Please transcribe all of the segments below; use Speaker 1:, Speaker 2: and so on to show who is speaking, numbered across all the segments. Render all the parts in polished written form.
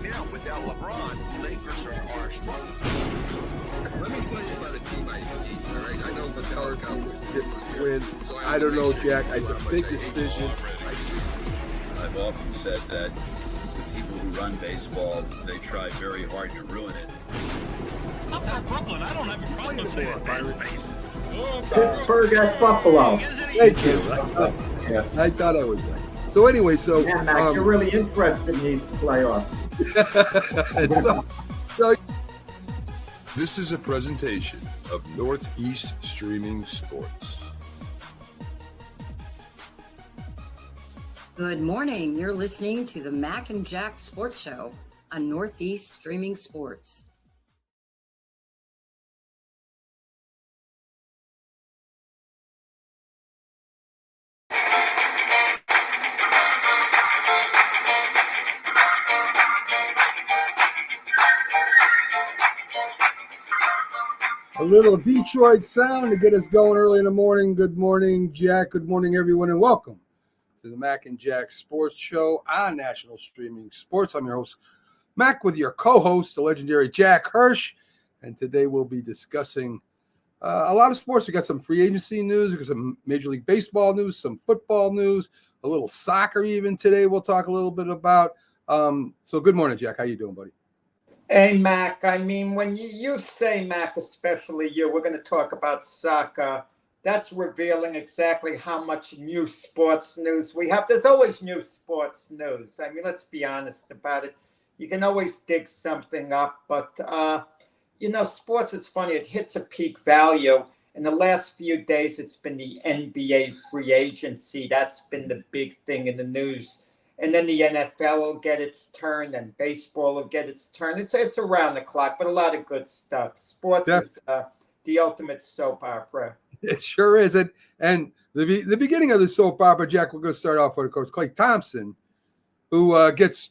Speaker 1: right now, without LeBron, Lakers are struggling.
Speaker 2: Let me tell you about a team I hate, all right? I know the Dallas Cowboys
Speaker 3: Get the win. I don't know, Jack. It's a big decision.
Speaker 4: I've often said that the people who run baseball, they try very hard to ruin it.
Speaker 5: I'm from Brooklyn. I don't have a problem saying space.
Speaker 6: Pittsburgh at Buffalo.
Speaker 3: Thank you.
Speaker 6: Yeah.
Speaker 3: I thought I was right. So anyway,
Speaker 6: Yeah, Mac, you're really interested in these playoffs.
Speaker 3: so
Speaker 2: This is a presentation of Northeast Streaming Sports.
Speaker 7: Good morning. You're listening to the Mac and Jack Sports Show on Northeast Streaming Sports.
Speaker 3: a little Detroit sound to get us going early in the morning. Good morning, Jack. Good morning, everyone, and welcome to the Mac and Jack Sports Show on National Streaming Sports. I'm your host, Mac, with your co-host, the legendary Jack Hirsch, and today we'll be discussing a lot of sports. We got some free agency news, we got some Major League Baseball news, some football news, a little soccer even today. We'll talk a little bit about. So good morning, Jack. How you doing, buddy?
Speaker 6: Hey, Mac, I mean, when you say, Mac, especially you, we're going to talk about soccer. That's revealing exactly how much new sports news we have. There's always new sports news. I mean, let's be honest about it. You can always dig something up, but, sports, it's funny. It hits a peak value. In the last few days, it's been the NBA free agency. That's been the big thing in the news. And then the NFL will get its turn, and baseball will get its turn. It's around the clock, but a lot of good stuff. Sports is the ultimate soap opera.
Speaker 3: It sure is. And the beginning of the soap opera, Jack, we're going to start off with Coach Klay Thompson, who gets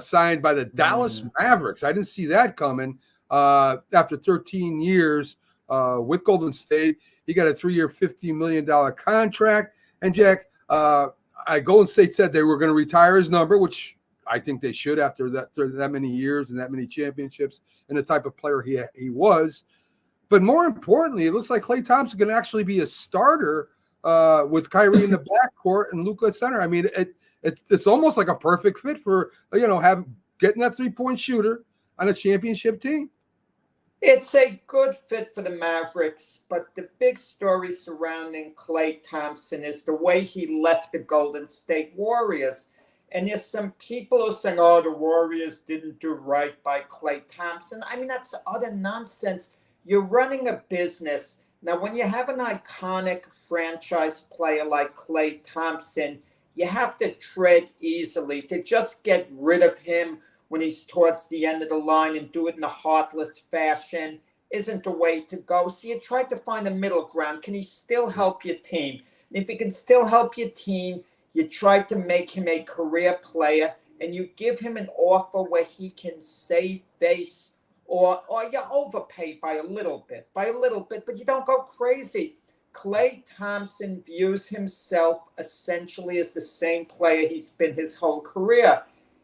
Speaker 3: signed by the Dallas Mavericks. I didn't see that coming. After 13 years with Golden State, he got a 3-year, $50 million contract. And, Jack, Golden State said they were going to retire his number, which I think they should after that many years and that many championships and the type of player he was. But more importantly, it looks like Klay Thompson can actually be a starter with Kyrie in the backcourt and Luka at center. I mean, it's almost like a perfect fit for getting that 3-point shooter on a championship team.
Speaker 6: It's a good fit for the Mavericks, but the big story surrounding Klay Thompson is the way he left the Golden State Warriors. And there's some people who are saying, the Warriors didn't do right by Klay Thompson. I mean, that's utter nonsense. You're running a business. Now, when you have an iconic franchise player like Klay Thompson, you have to tread easily. To just get rid of him when he's towards the end of the line and do it in a heartless fashion isn't the way to go. So you try to find a middle ground. Can he still help your team? And if he can still help your team, you try to make him a career player and you give him an offer where he can save face or you overpay by a little bit, but you don't go crazy. Klay Thompson views himself essentially as the same player he's been his whole career.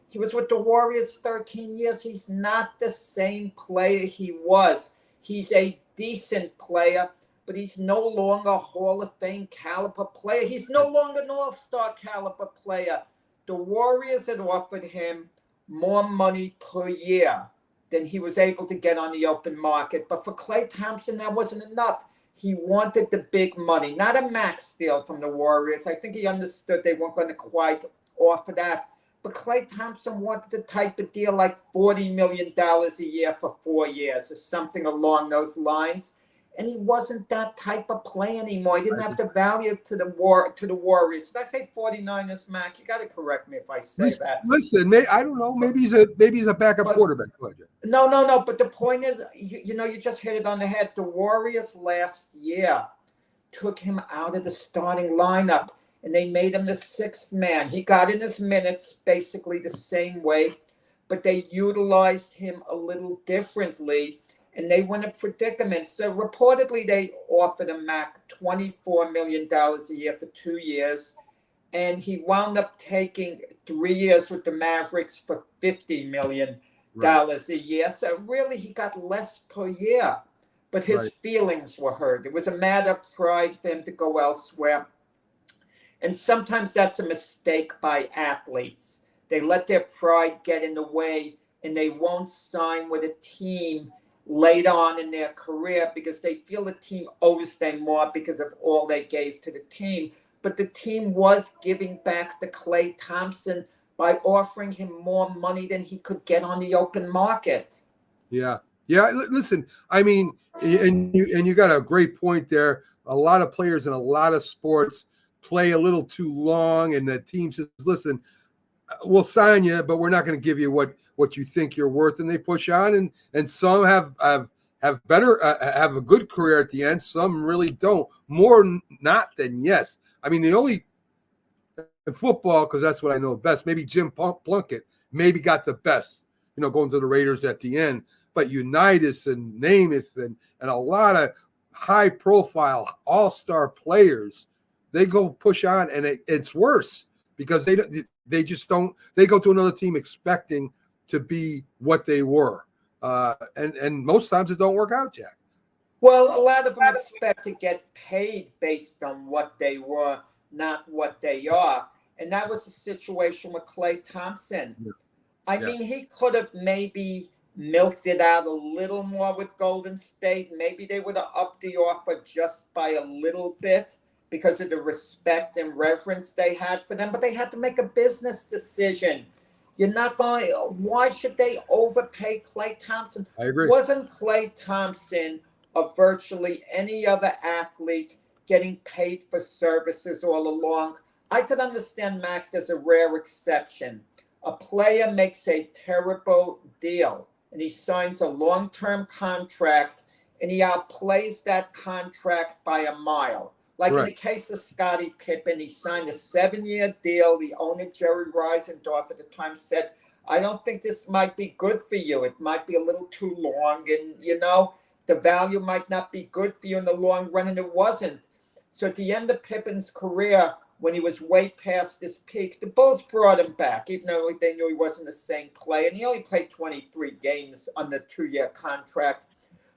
Speaker 6: He was with the Warriors 13 years. He's not the same player he was. He's a decent player, but he's no longer a Hall of Fame caliber player. He's no longer an all-star caliber player. The Warriors had offered him more money per year than he was able to get on the open market. But for Klay Thompson, that wasn't enough. He wanted the big money, not a max deal from the Warriors. I think he understood they weren't going to quite offer that. But Klay Thompson wanted the type of deal like $40 million a year for 4 years or something along those lines. And he wasn't that type of play anymore. He didn't have the value to the Warriors. Did I say 49ers, Mac? You got to correct me if I say that.
Speaker 3: Listen, I don't know. Maybe he's a backup quarterback. Go ahead, Jay.
Speaker 6: No. But the point is, you just hit it on the head. The Warriors last year took him out of the starting lineup. And they made him the 6th man. He got in his minutes basically the same way, but they utilized him a little differently, and they were in a predicament. So reportedly, they offered him Mac $24 million a year for 2 years, and he wound up taking 3 years with the Mavericks for $50 million a year. So really, he got less per year. But his feelings were hurt. It was a matter of pride for him to go elsewhere. And sometimes that's a mistake by athletes. They let their pride get in the way, and they won't sign with a team later on in their career because they feel the team owes them more because of all they gave to the team. But the team was giving back to Klay Thompson by offering him more money than he could get on the open market.
Speaker 3: Yeah. Listen, I mean, and you got a great point there. A lot of players in a lot of sports play a little too long, and the team says, listen, we'll sign you, but we're not going to give you what you think you're worth. And they push on, and some have better have a good career at the end. Some really don't. More not than yes. I mean, the only in football, because that's what I know best. Maybe Jim Plunkett maybe got the best, going to the Raiders at the end. But Unitas and Namath and a lot of high-profile all-star players, they go push on, and it's worse because they just don't. They go to another team expecting to be what they were, and most times it don't work out, Jack.
Speaker 6: Well, a lot of them expect to get paid based on what they were, not what they are, and that was the situation with Klay Thompson. I mean, he could have maybe milked it out a little more with Golden State. Maybe they would have upped the offer just by a little bit because of the respect and reverence they had for them. But they had to make a business decision. You're not going. Why should they overpay Klay Thompson?
Speaker 3: I agree.
Speaker 6: Wasn't Klay Thompson of virtually any other athlete getting paid for services all along? I could understand, Mac, there's a rare exception. A player makes a terrible deal, and he signs a long-term contract, and he outplays that contract by a mile. Like in the case of Scottie Pippen, he signed a 7-year deal. The owner, Jerry Reisendorf, at the time said, I don't think this might be good for you. It might be a little too long, and, the value might not be good for you in the long run, and it wasn't. So at the end of Pippen's career, when he was way past his peak, the Bulls brought him back, even though they knew he wasn't the same player. And he only played 23 games on the 2-year contract.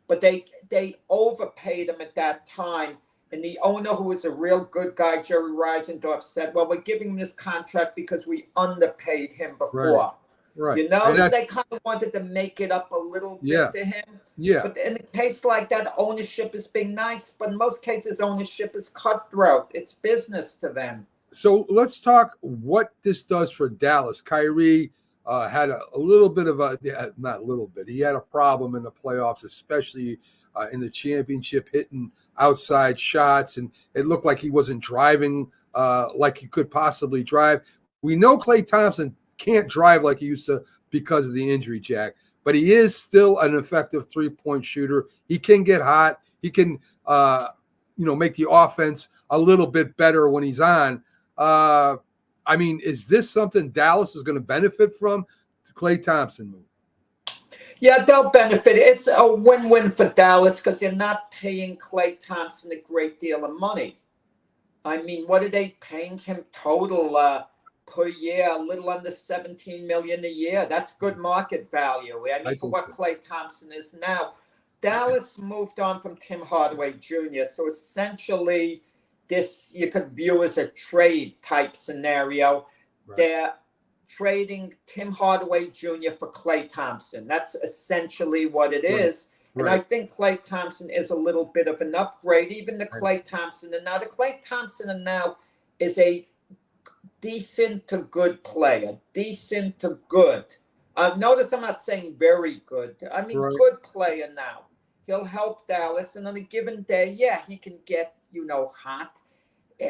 Speaker 6: But they overpaid him at that time. And the owner, who was a real good guy, Jerry Reisendorf, said, well, we're giving him this contract because we underpaid him before.
Speaker 3: Right.
Speaker 6: So they kind of wanted to make it up a little bit to him.
Speaker 3: Yeah.
Speaker 6: But in a case like that, ownership is being nice, but in most cases, ownership is cutthroat. It's business to them.
Speaker 3: So let's talk what this does for Dallas. Kyrie had a little bit of not a little bit. He had a problem in the playoffs, especially in the championship, hitting outside shots, and it looked like he wasn't driving like he could possibly drive. We know Klay Thompson can't drive like he used to because of the injury, Jack. But he is still an effective three-point shooter. He can get hot. He can, make the offense a little bit better when he's on. I mean, is this something Dallas is going to benefit from? The Klay Thompson move.
Speaker 6: Yeah, they'll benefit. It's a win-win for Dallas because they're not paying Klay Thompson a great deal of money. I mean, what are they paying him total per year? A little under $17 million a year. That's good market value. I mean, for what Klay Thompson is now. Dallas moved on from Tim Hardaway Jr., so essentially this you could view as a trade type scenario. Right. They're trading Tim Hardaway Jr. for Klay Thompson. That's essentially what it is. And I think Klay Thompson is a little bit of an upgrade. Even the Klay Thompson, and now the Klay Thompson now is a decent to good player. Decent to good. Notice I'm not saying very good. I mean, good player now. He'll help Dallas, and on a given day, he can get, hot.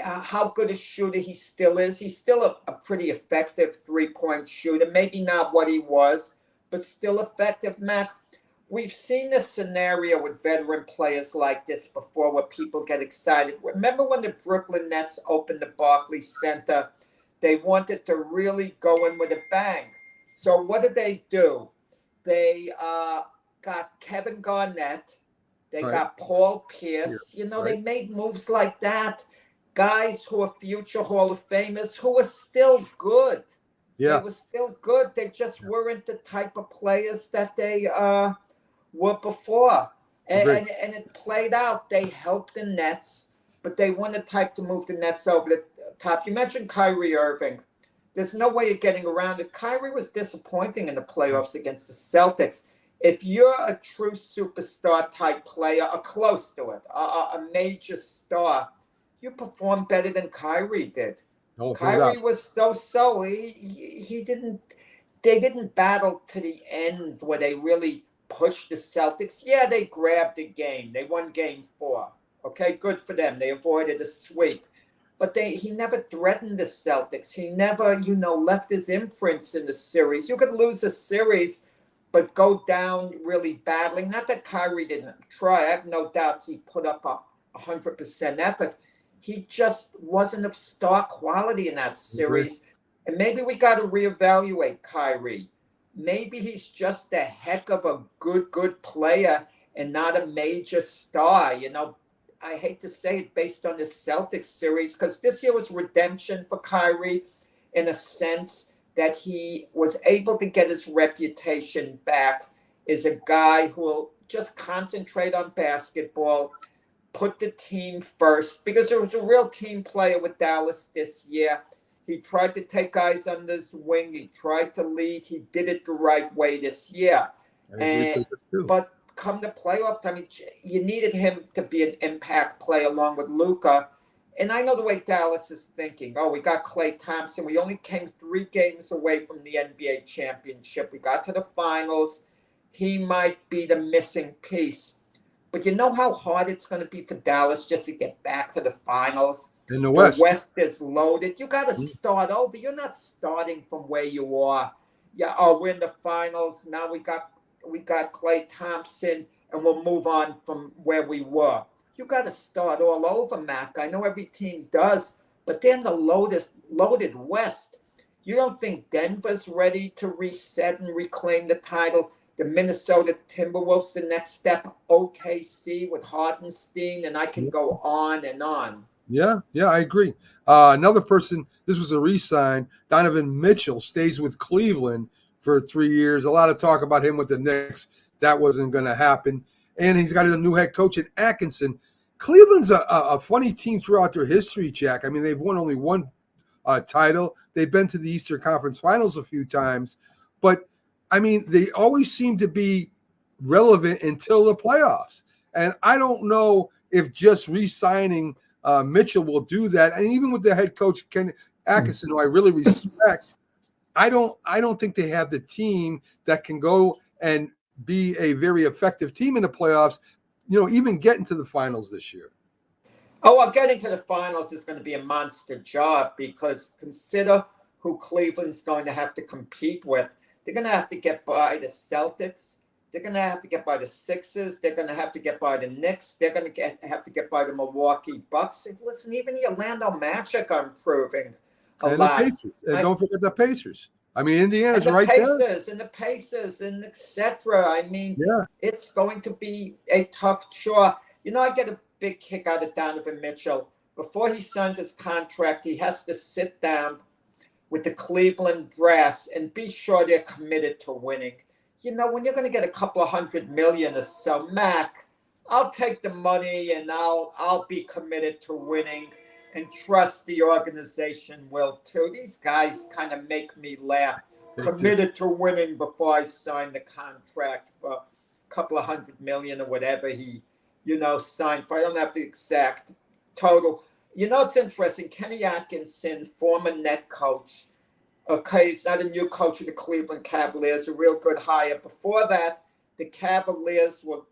Speaker 6: How good a shooter he still is. He's still a pretty effective three-point shooter. Maybe not what he was, but still effective, Mac. We've seen this scenario with veteran players like this before where people get excited. Remember when the Brooklyn Nets opened the Barclays Center? They wanted to really go in with a bang. So what did they do? They got Kevin Garnett. They got Paul Pierce. They made moves like that. Guys who are future Hall of Famers who are still good.
Speaker 3: Yeah.
Speaker 6: They were still good. They just weren't the type of players that they were before. And it played out. They helped the Nets, but they weren't the type to move the Nets over the top. You mentioned Kyrie Irving. There's no way of getting around it. Kyrie was disappointing in the playoffs against the Celtics. If you're a true superstar type player, or close to it, a major star, you perform better than Kyrie did.
Speaker 3: Oh,
Speaker 6: Kyrie was so. He didn't. They didn't battle to the end where they really pushed the Celtics. Yeah, they grabbed the game. They won Game 4. Okay, good for them. They avoided a sweep. But he never threatened the Celtics. He never, left his imprints in the series. You could lose a series, but go down really battling. Not that Kyrie didn't try. I have no doubts he put up 100% effort. He just wasn't of star quality in that series. And maybe we got to reevaluate Kyrie. Maybe he's just a heck of a good player and not a major star. I hate to say it based on the Celtics series, because this year was redemption for Kyrie in a sense that he was able to get his reputation back as a guy who will just concentrate on basketball, put the team first, because there was a real team player with Dallas this year. He tried to take guys under his wing. He tried to lead. He did it the right way this year. But come to playoff time, you needed him to be an impact player along with Luka. And I know the way Dallas is thinking. Oh, we got Klay Thompson. We only came 3 games away from the NBA championship. We got to the finals. He might be the missing piece. But you know how hard it's going to be for Dallas just to get back to the finals?
Speaker 3: In the West.
Speaker 6: The West is loaded. You got to start over. You're not starting from where you are. Yeah, we're in the finals. Now we got Klay Thompson, and we'll move on from where we were. You got to start all over, Mac. I know every team does, but they're in the loaded West. You don't think Denver's ready to reset and reclaim the title? The Minnesota Timberwolves, the next step, OKC with Hartenstein, and I can go on and on.
Speaker 3: Yeah, I agree. Another person, this was a re-sign, Donovan Mitchell stays with Cleveland for 3 years. A lot of talk about him with the Knicks. That wasn't going to happen. And he's got a new head coach in Atkinson. Cleveland's a funny team throughout their history, Jack. I mean, they've won only one title. They've been to the Eastern Conference Finals a few times. But, I mean, they always seem to be relevant until the playoffs. And I don't know if just re-signing Mitchell will do that. And even with the head coach, Ken Atkinson, who I really respect, I don't think they have the team that can go and be a very effective team in the playoffs, even get into the finals this year.
Speaker 6: Oh, well, getting to the finals is going to be a monster job, because consider who Cleveland's going to have to compete with. They're going to have to get by the Celtics. They're going to have to get by the Sixers. They're going to have to get by the Knicks. They're going to have to get by the Milwaukee Bucks. And listen, even the Orlando Magic are improving a lot.
Speaker 3: The Pacers. And don't forget the Pacers. I mean, Indiana's
Speaker 6: and
Speaker 3: right there.
Speaker 6: And the Pacers and etc. I mean, It's going to be a tough chore. I get a big kick out of Donovan Mitchell. Before he signs his contract, he has to sit down with the Cleveland brass and be sure they're committed to winning. When you're going to get a couple of $100 million or so, Mac, I'll take the money and I'll be committed to winning and trust the organization will too. These guys kind of make me laugh. Committed to winning before I sign the contract for a couple of $100 million or whatever he, signed for. I don't have the exact total. It's interesting. Kenny Atkinson, former net coach. Okay, he's not a new coach of the Cleveland Cavaliers, a real good hire. Before that, the Cavaliers were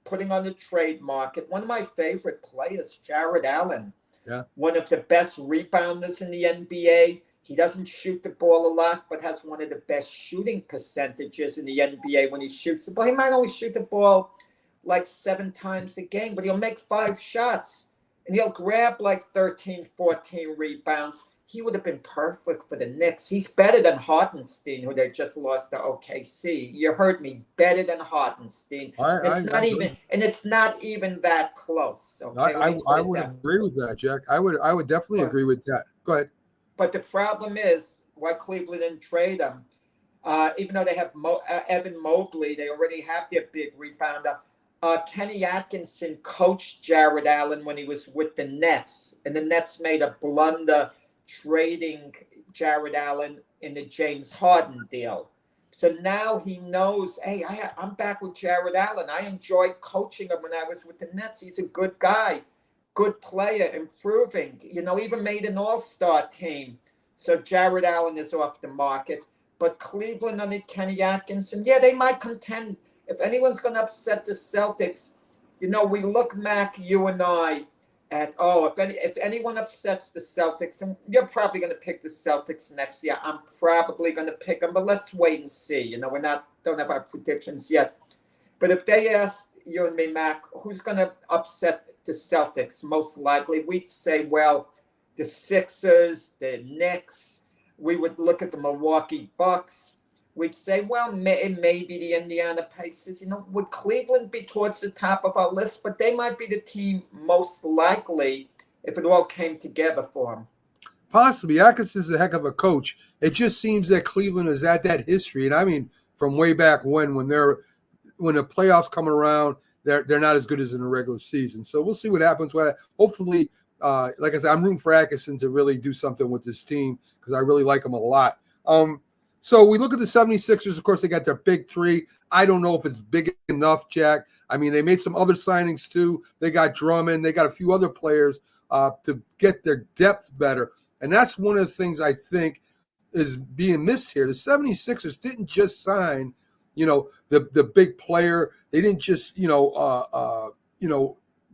Speaker 6: putting on the trade market one of my favorite players, Jared Allen.
Speaker 3: Yeah.
Speaker 6: One of the best rebounders in the NBA. He doesn't shoot the ball a lot, but has one of the best shooting percentages in the NBA when he shoots the ball. He might only shoot the ball like 7 times a game, but he'll make 5 shots. And he'll grab like 13, 14 rebounds. He would have been perfect for the Knicks. He's better than Hartenstein, who they just lost to OKC. You heard me, better than Hartenstein. It's not even that close. Okay?
Speaker 3: I would agree with that, Jack. I would definitely agree with that. Go ahead.
Speaker 6: But the problem is, why Cleveland didn't trade him. Even though they have Evan Mobley, they already have their big rebounder. Kenny Atkinson coached Jared Allen when he was with the Nets, and the Nets made a blunder trading Jared Allen in the James Harden deal. So now he knows, hey, I'm back with Jared Allen. I enjoyed coaching him when I was with the Nets. He's a good guy, good player, improving, even made an all-star team. So Jared Allen is off the market. But Cleveland under Kenny Atkinson, yeah, they might contend. If anyone's going to upset the Celtics, we look, Mac, you and I, at, if anyone upsets the Celtics, and you're probably going to pick the Celtics next year. I'm probably going to pick them, but let's wait and see. We don't have our predictions yet. But if they ask you and me, Mac, who's going to upset the Celtics most likely, we'd say, well, the Sixers, the Knicks. We would look at the Milwaukee Bucks. We'd say, well, maybe the Indiana Pacers. Would Cleveland be towards the top of our list? But they might be the team most likely if it all came together for them.
Speaker 3: Possibly. Atkinson's a heck of a coach. It just seems that Cleveland is at that history. And I mean, from way back when the playoffs come around, they're not as good as in the regular season. So we'll see what happens. Hopefully, like I said, I'm rooting for Atkinson to really do something with this team because I really like him a lot. So we look at the 76ers. Of course, they got their big three. I don't know if it's big enough, Jack. I mean, they made some other signings too. They got Drummond. They got a few other players to get their depth better. And that's one of the things I think is being missed here. The 76ers didn't just sign, the big player. They didn't just,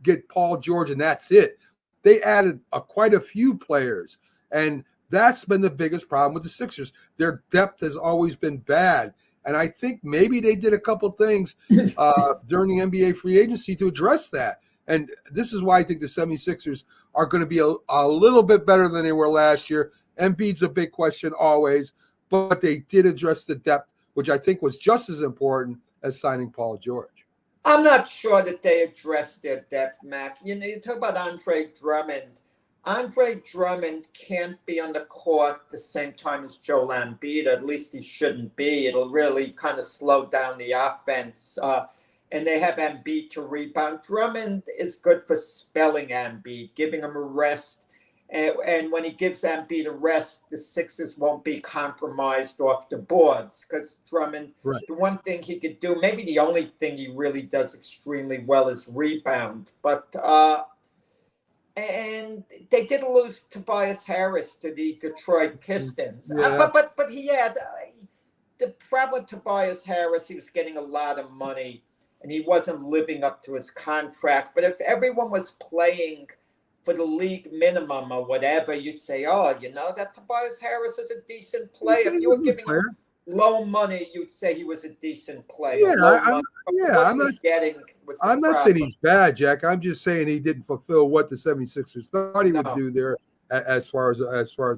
Speaker 3: get Paul George and that's it. They added quite a few players. And that's been the biggest problem with the Sixers. Their depth has always been bad. And I think maybe they did a couple things during the NBA free agency to address that. And this is why I think the 76ers are going to be a little bit better than they were last year. Embiid's a big question always, but they did address the depth, which I think was just as important as signing Paul George.
Speaker 6: I'm not sure that they addressed their depth, Mac. You talk about Andre Drummond. Andre Drummond can't be on the court at the same time as Joel Embiid. At least he shouldn't be. It'll really kind of slow down the offense. And they have Embiid to rebound. Drummond is good for spelling Embiid, giving him a rest. And when he gives Embiid a rest, the Sixers won't be compromised off the boards because Drummond, right. The one thing he could do, maybe the only thing he really does extremely well is rebound. But and they did lose Tobias Harris to the Detroit Pistons.
Speaker 3: Yeah.
Speaker 6: But he had the problem with Tobias Harris, he was getting a lot of money and he wasn't living up to his contract. But if everyone was playing for the league minimum or whatever, you'd say, that Tobias Harris is a decent player. If you were giving him low money, you'd say he was a decent player.
Speaker 3: I'm not saying he's bad, Jack. I'm just saying he didn't fulfill what the 76ers thought he would do there as far as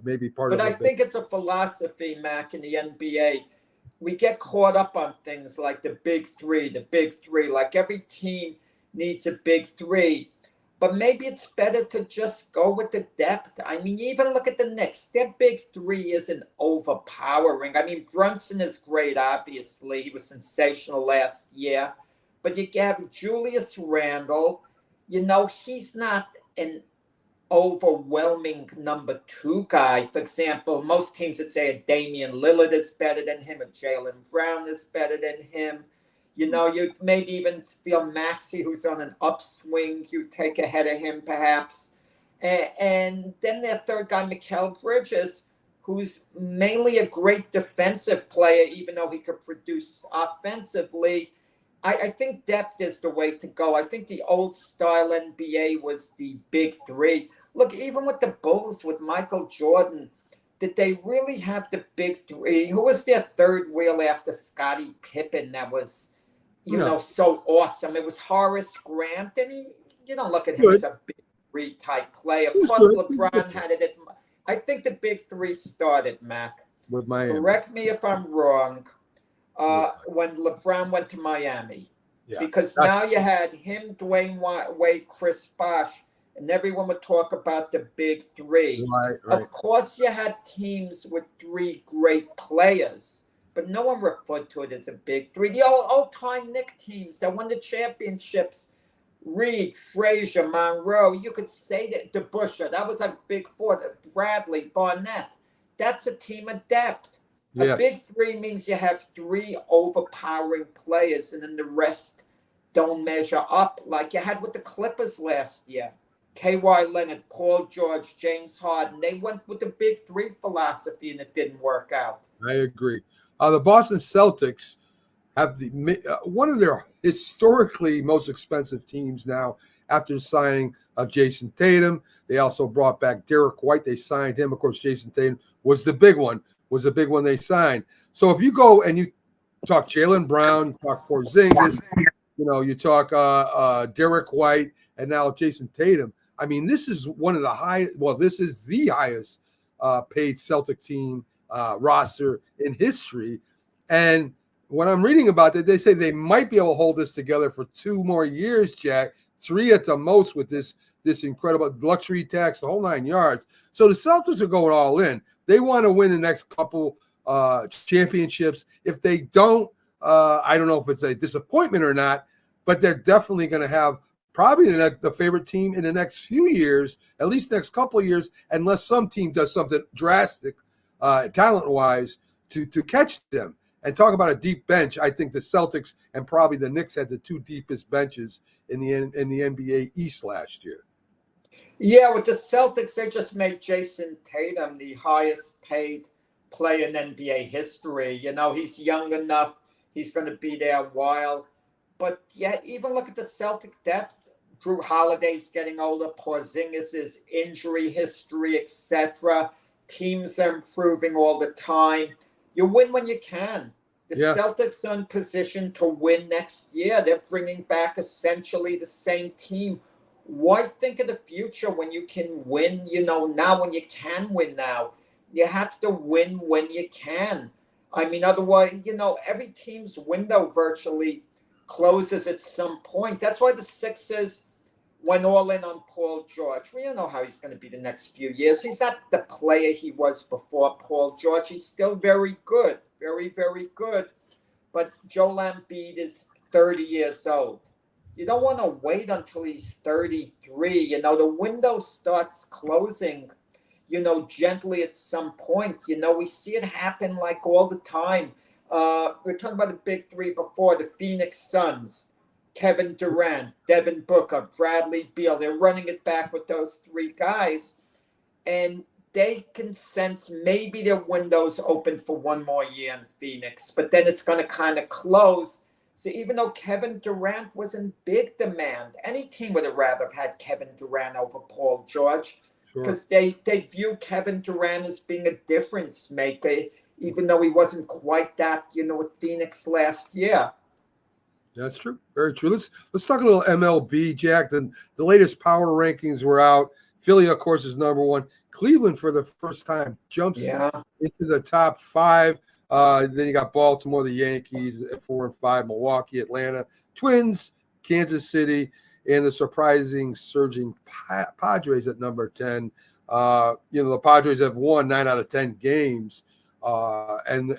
Speaker 3: maybe part of it.
Speaker 6: But I think it's a philosophy, Mac, in the NBA. We get caught up on things like the big three. Like every team needs a big three. But maybe it's better to just go with the depth. I mean, even look at the Knicks. Their big three isn't overpowering. I mean, Brunson is great, obviously. He was sensational last year. But you have Julius Randle. He's not an overwhelming number two guy. For example, most teams would say a Damian Lillard is better than him. A Jaylen Brown is better than him. You maybe even feel Maxey, who's on an upswing, you take ahead of him perhaps. And then their third guy, Mikal Bridges, who's mainly a great defensive player, even though he could produce offensively. I think depth is the way to go. I think the old style NBA was the big three. Look, even with the Bulls, with Michael Jordan, did they really have the big three? Who was their third wheel after Scottie Pippen that was so awesome? It was Horace Grant, and you don't look at him as a big three type player. Plus, LeBron had it. I think the big three started, Mac.
Speaker 3: With Miami.
Speaker 6: Correct me if I'm wrong. When LeBron went to Miami, because now you had him, Dwayne Wade, Chris Bosh, and everyone would talk about the big three.
Speaker 3: Right.
Speaker 6: Of course, you had teams with three great players, but no one referred to it as a big three. The old-time Knick teams that won the championships, Reed, Frazier, Monroe, you could say that DeBusschere, that was like big four, Bradley, Barnett. That's a team of depth.
Speaker 3: Yes.
Speaker 6: A big three means you have three overpowering players, and then the rest don't measure up like you had with the Clippers last year. Kawhi Leonard, Paul George, James Harden, they went with the big three philosophy, and it didn't work out.
Speaker 3: I agree. The Boston Celtics have one of their historically most expensive teams now after the signing of Jason Tatum. They also brought back Derek White. They signed him. Of course, Jason Tatum was the big one they signed. So if you go and you talk Jaylen Brown, talk Porzingis, you talk Derek White, and now Jason Tatum. I mean, this is one of the highest. Well, this is the highest paid Celtic team roster in history. And when I'm reading about that, they say they might be able to hold this together for 2 more years, Jack, 3 at the most with this incredible luxury tax, the whole 9 yards. So the Celtics are going all in. They want to win the next couple championships. If they don't, I don't know if it's a disappointment or not, but they're definitely going to have probably the favorite team in the next few years, at least next couple of years, unless some team does something drastic talent-wise to catch them. And talk about a deep bench. I think the Celtics and probably the Knicks had the 2 deepest benches in the NBA East last year.
Speaker 6: Yeah, with the Celtics, they just made Jason Tatum the highest paid player in NBA history. He's young enough. He's going to be there a while. But yeah, even look at the Celtic depth. Drew Holiday's getting older. Porzingis' injury history, etc. Teams are improving all the time. You win when you can. The Celtics are in position to win next year. They're bringing back essentially the same team. Why think of the future when you can win, now when you can win now? You have to win when you can. I mean, otherwise, every team's window virtually closes at some point. That's why the Sixers went all in on Paul George. We don't know how he's going to be the next few years. He's not the player he was before Paul George. He's still very good, very, very good. But Joel Embiid is 30 years old. You don't want to wait until he's 33. The window starts closing, gently at some point. We see it happen like all the time. We were talking about the big three before, the Phoenix Suns. Kevin Durant, Devin Booker, Bradley Beal. They're running it back with those 3 guys. And they can sense maybe their window's open for 1 more year in Phoenix. But then it's going to kind of close. So even though Kevin Durant was in big demand, any team would have rather have had Kevin Durant over Paul George. Because they view Kevin Durant as being a difference maker, even though he wasn't quite that, with Phoenix last year.
Speaker 3: That's true. Very true. Let's talk a little MLB, Jack. The latest power rankings were out. Philly, of course, is number 1. Cleveland, for the first time, jumps into the top 5. Then you got Baltimore, the Yankees at 4 and 5, Milwaukee, Atlanta, Twins, Kansas City, and the surprising surging Padres at number 10. The Padres have won 9 out of 10 games, and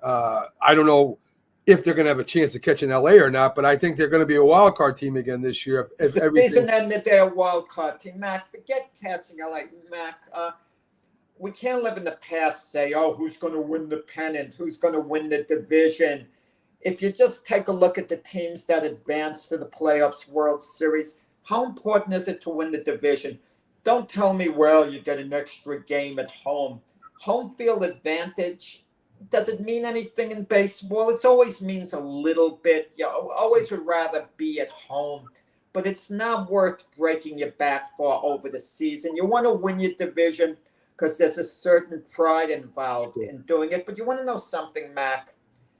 Speaker 3: I don't know if they're going to have a chance to catch in LA or not, but I think they're going to be a wild card team again this year. If everything...
Speaker 6: Isn't then that they're a wild card team, Mac? Forget catching LA, Mac. We can't live in the past, say, who's going to win the pennant? Who's going to win the division? If you just take a look at the teams that advance to the playoffs, World Series, how important is it to win the division? Don't tell me, you get an extra game at home. Home field advantage, does it mean anything in baseball? It always means a little bit. You always would rather be at home, but it's not worth breaking your back for over the season. You want to win your division because there's a certain pride involved in doing it. But you want to know something, Mac?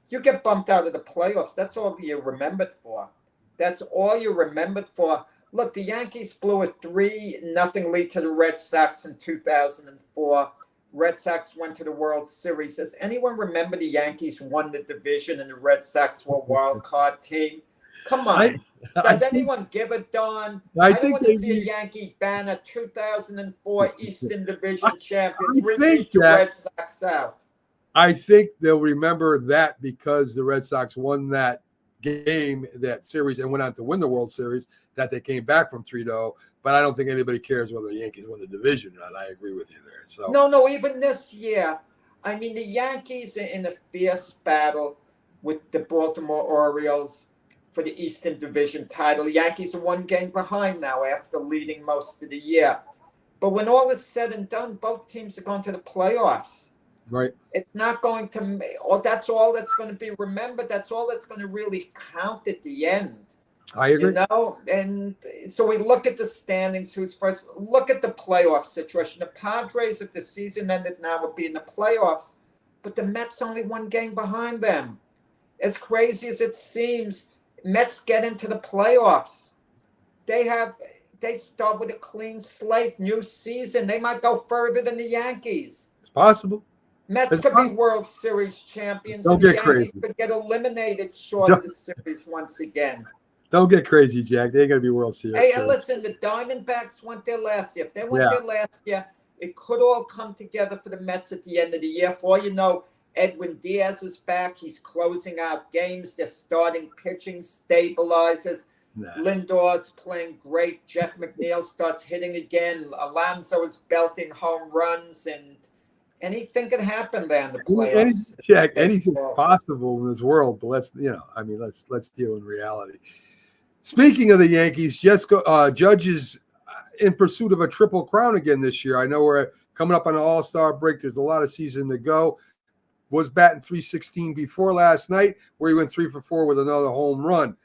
Speaker 6: You get bumped out of the playoffs. That's all you're remembered for. That's all you're remembered for. Look, the Yankees blew a 3-0 lead to the Red Sox in 2004. Red Sox went to the World Series. Does anyone remember the Yankees won the division and the Red Sox were a wild card team? Come on.
Speaker 3: I
Speaker 6: Does
Speaker 3: think,
Speaker 6: anyone give a darn?
Speaker 3: I
Speaker 6: don't
Speaker 3: think
Speaker 6: want
Speaker 3: they
Speaker 6: to see a
Speaker 3: need-
Speaker 6: Yankee banner 2004 Eastern Division champion,
Speaker 3: I think
Speaker 6: repeat to
Speaker 3: that-
Speaker 6: Red Sox South.
Speaker 3: I think they'll remember that because the Red Sox won that game, that series, and went on to win the World Series, that they came back from 3-0. But I don't think anybody cares whether the Yankees won the division or not. I agree with you there. So
Speaker 6: No, even this year. I mean, the Yankees are in a fierce battle with the Baltimore Orioles for the Eastern Division title. The Yankees are one game behind now after leading most of the year. But when all is said and done, both teams are going to the playoffs.
Speaker 3: right.
Speaker 6: It's not going to, or that's all that's going to be remembered. That's all that's going to really count at the end.
Speaker 3: I agree.
Speaker 6: You know, and so we look at the standings. Who's first? Look at the playoff situation. The Padres, if the season ended now, would be in the playoffs, but the Mets only one game behind them. As crazy as it seems, Mets get into the playoffs. They start with a clean slate, new season. They might go further than the Yankees.
Speaker 3: It's possible.
Speaker 6: Mets
Speaker 3: It's
Speaker 6: could
Speaker 3: fun.
Speaker 6: be World Series champions.
Speaker 3: Don't
Speaker 6: and the
Speaker 3: get
Speaker 6: Yankees
Speaker 3: crazy.
Speaker 6: could get eliminated short of the series once again.
Speaker 3: Don't get crazy, Jack. They ain't gonna be World Series.
Speaker 6: Hey, and listen, the Diamondbacks went there last year. If they went there last year, it could all come together for the Mets at the end of the year. For all you know, Edwin Diaz is back. He's closing out games. They're starting pitching stabilizers.
Speaker 3: Nah.
Speaker 6: Lindor's playing great. Jeff McNeil starts hitting again. Alonso is belting home runs, and anything can happen there in the playoffs.
Speaker 3: Jack, anything's
Speaker 6: Baseball.
Speaker 3: possible in this world, but let's deal in reality. Speaking of the Yankees, Judge is in pursuit of a triple crown again this year. I know we're coming up on an All-Star break. There's a lot of season to go. Was batting .316 before last night, where he went 3 for 4 with another home run.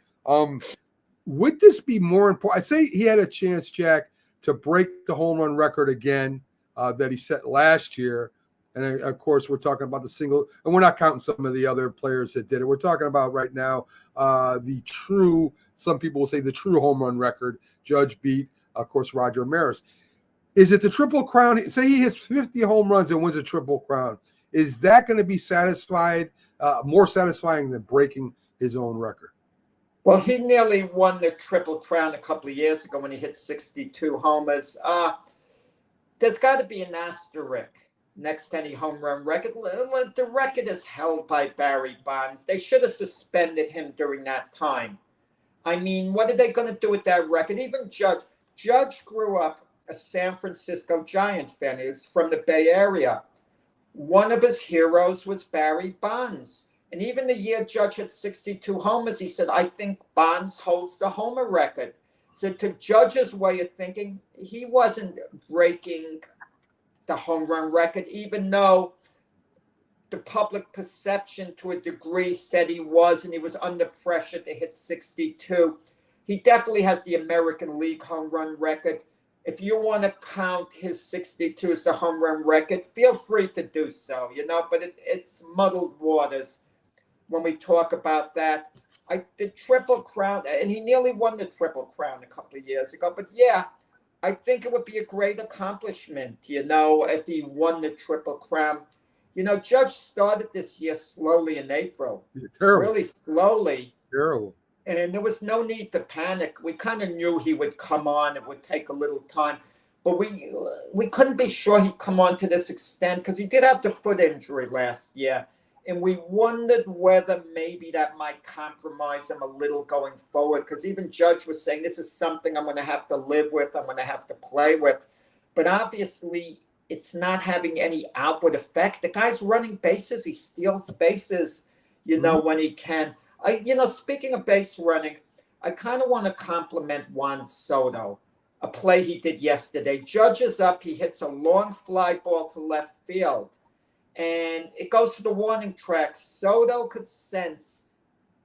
Speaker 3: Would this be more important? I'd say he had a chance, Jack, to break the home run record again that he set last year. And of course, we're talking about the single, and we're not counting some of the other players that did it. We're talking about right now the true, some people will say the true home run record. Judge beat, of course, Roger Maris. Is it the triple crown? Say he hits 50 home runs and wins a triple crown. Is that going to be more satisfying than breaking his own record?
Speaker 6: Well, he nearly won the Triple Crown a couple of years ago when he hit 62 homers. There's got to be an asterisk next to any home run record. The record is held by Barry Bonds. They should have suspended him during that time. I mean, what are they going to do with that record? Even Judge grew up a San Francisco Giant fan. He was from the Bay Area. One of his heroes was Barry Bonds. And even the year Judge had 62 homers, he said, I think Bonds holds the homer record. So to Judge's way of thinking, he wasn't breaking the home run record, even though the public perception to a degree said he was, and he was under pressure to hit 62. He definitely has the American League home run record. If you want to count his 62 as the home run record, feel free to do so, but it's muddled waters when we talk about that. The Triple Crown, and he nearly won the Triple Crown a couple of years ago, but yeah, I think it would be a great accomplishment, if he won the Triple Crown. Judge started this year slowly in April.
Speaker 3: Terrible.
Speaker 6: Really slowly.
Speaker 3: Terrible.
Speaker 6: And there was no need to panic. We kind of knew he would come on. It would take a little time. But we couldn't be sure he'd come on to this extent because he did have the foot injury last year. And we wondered whether maybe that might compromise him a little going forward, because even Judge was saying, this is something I'm going to have to live with, I'm going to have to play with. But obviously, it's not having any outward effect. The guy's running bases. He steals bases, when he can. Speaking of base running, I kind of want to compliment Juan Soto, a play he did yesterday. Judge is up. He hits a long fly ball to left field. And it goes to the warning track. Soto could sense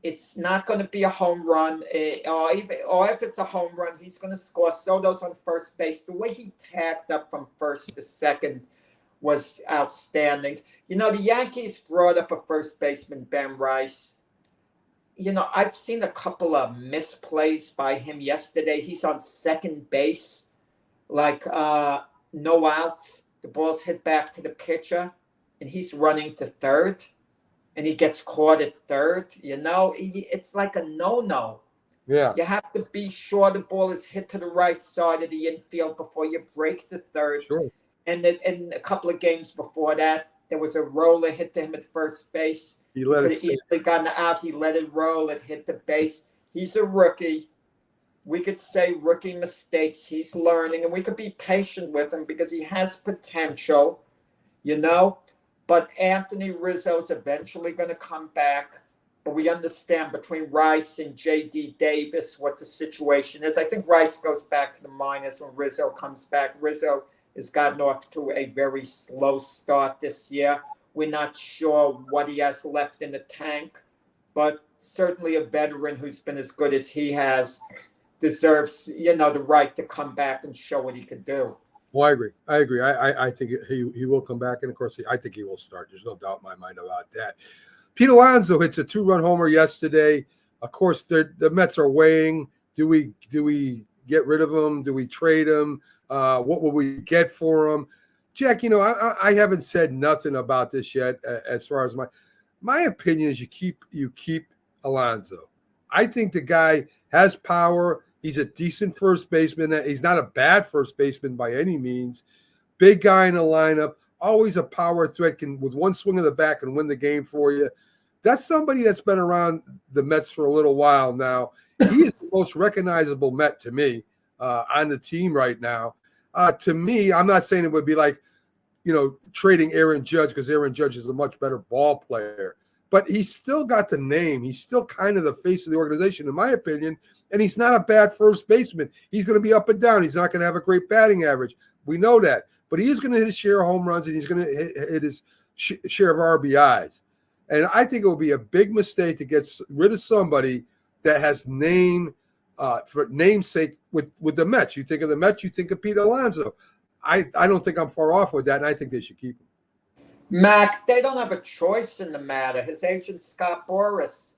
Speaker 6: it's not going to be a home run, or if it's a home run, he's going to score. Soto's on first base. The way he tagged up from first to second was outstanding. The Yankees brought up a first baseman, Ben Rice. I've seen a couple of misplays by him yesterday. He's on second base, no outs. The ball's hit back to the pitcher. And he's running to third, and he gets caught at third. It's like a no-no.
Speaker 3: Yeah.
Speaker 6: You have to be sure the ball is hit to the right side of the infield before you break the third.
Speaker 3: Sure.
Speaker 6: And then in a couple of games before that, there was a roller hit to him at first base.
Speaker 3: He let
Speaker 6: Could
Speaker 3: it
Speaker 6: have
Speaker 3: stay.
Speaker 6: easily gotten out. He let it roll. It hit the base. He's a rookie. We could say rookie mistakes. He's learning, and we could be patient with him because he has potential, you know. But Anthony Rizzo's eventually going to come back. But we understand between Rice and J.D. Davis what the situation is. I think Rice goes back to the minors when Rizzo comes back. Rizzo has gotten off to a very slow start this year. We're not sure what he has left in the tank, but certainly a veteran who's been as good as he has deserves, the right to come back and show what he could do.
Speaker 3: Well, I agree. I think he will come back, and of course, I think he will start. There's no doubt in my mind about that. Pete Alonso hits a 2-run homer yesterday. Of course, the Mets are weighing. Do we get rid of him? Do we trade him? What will we get for him? Jack, I haven't said nothing about this yet. As far as my opinion is, you keep Alonso. I think the guy has power. He's a decent first baseman. He's not a bad first baseman by any means. Big guy in the lineup. Always a power threat. Can with one swing of the bat can win the game for you. That's somebody that's been around the Mets for a little while now. He is the most recognizable Met to me on the team right now. To me, I'm not saying it would be like, trading Aaron Judge because Aaron Judge is a much better ball player. But he's still got the name. He's still kind of the face of the organization, in my opinion. And he's not a bad first baseman. He's going to be up and down. He's not going to have a great batting average. We know that. But he is going to hit his share of home runs, and he's going to hit his share of RBIs. And I think it would be a big mistake to get rid of somebody that has name for namesake with the Mets. You think of the Mets, you think of Pete Alonso. I don't think I'm far off with that, and I think they should keep him.
Speaker 6: Mac, they don't have a choice in the matter. His agent, Scott Boras,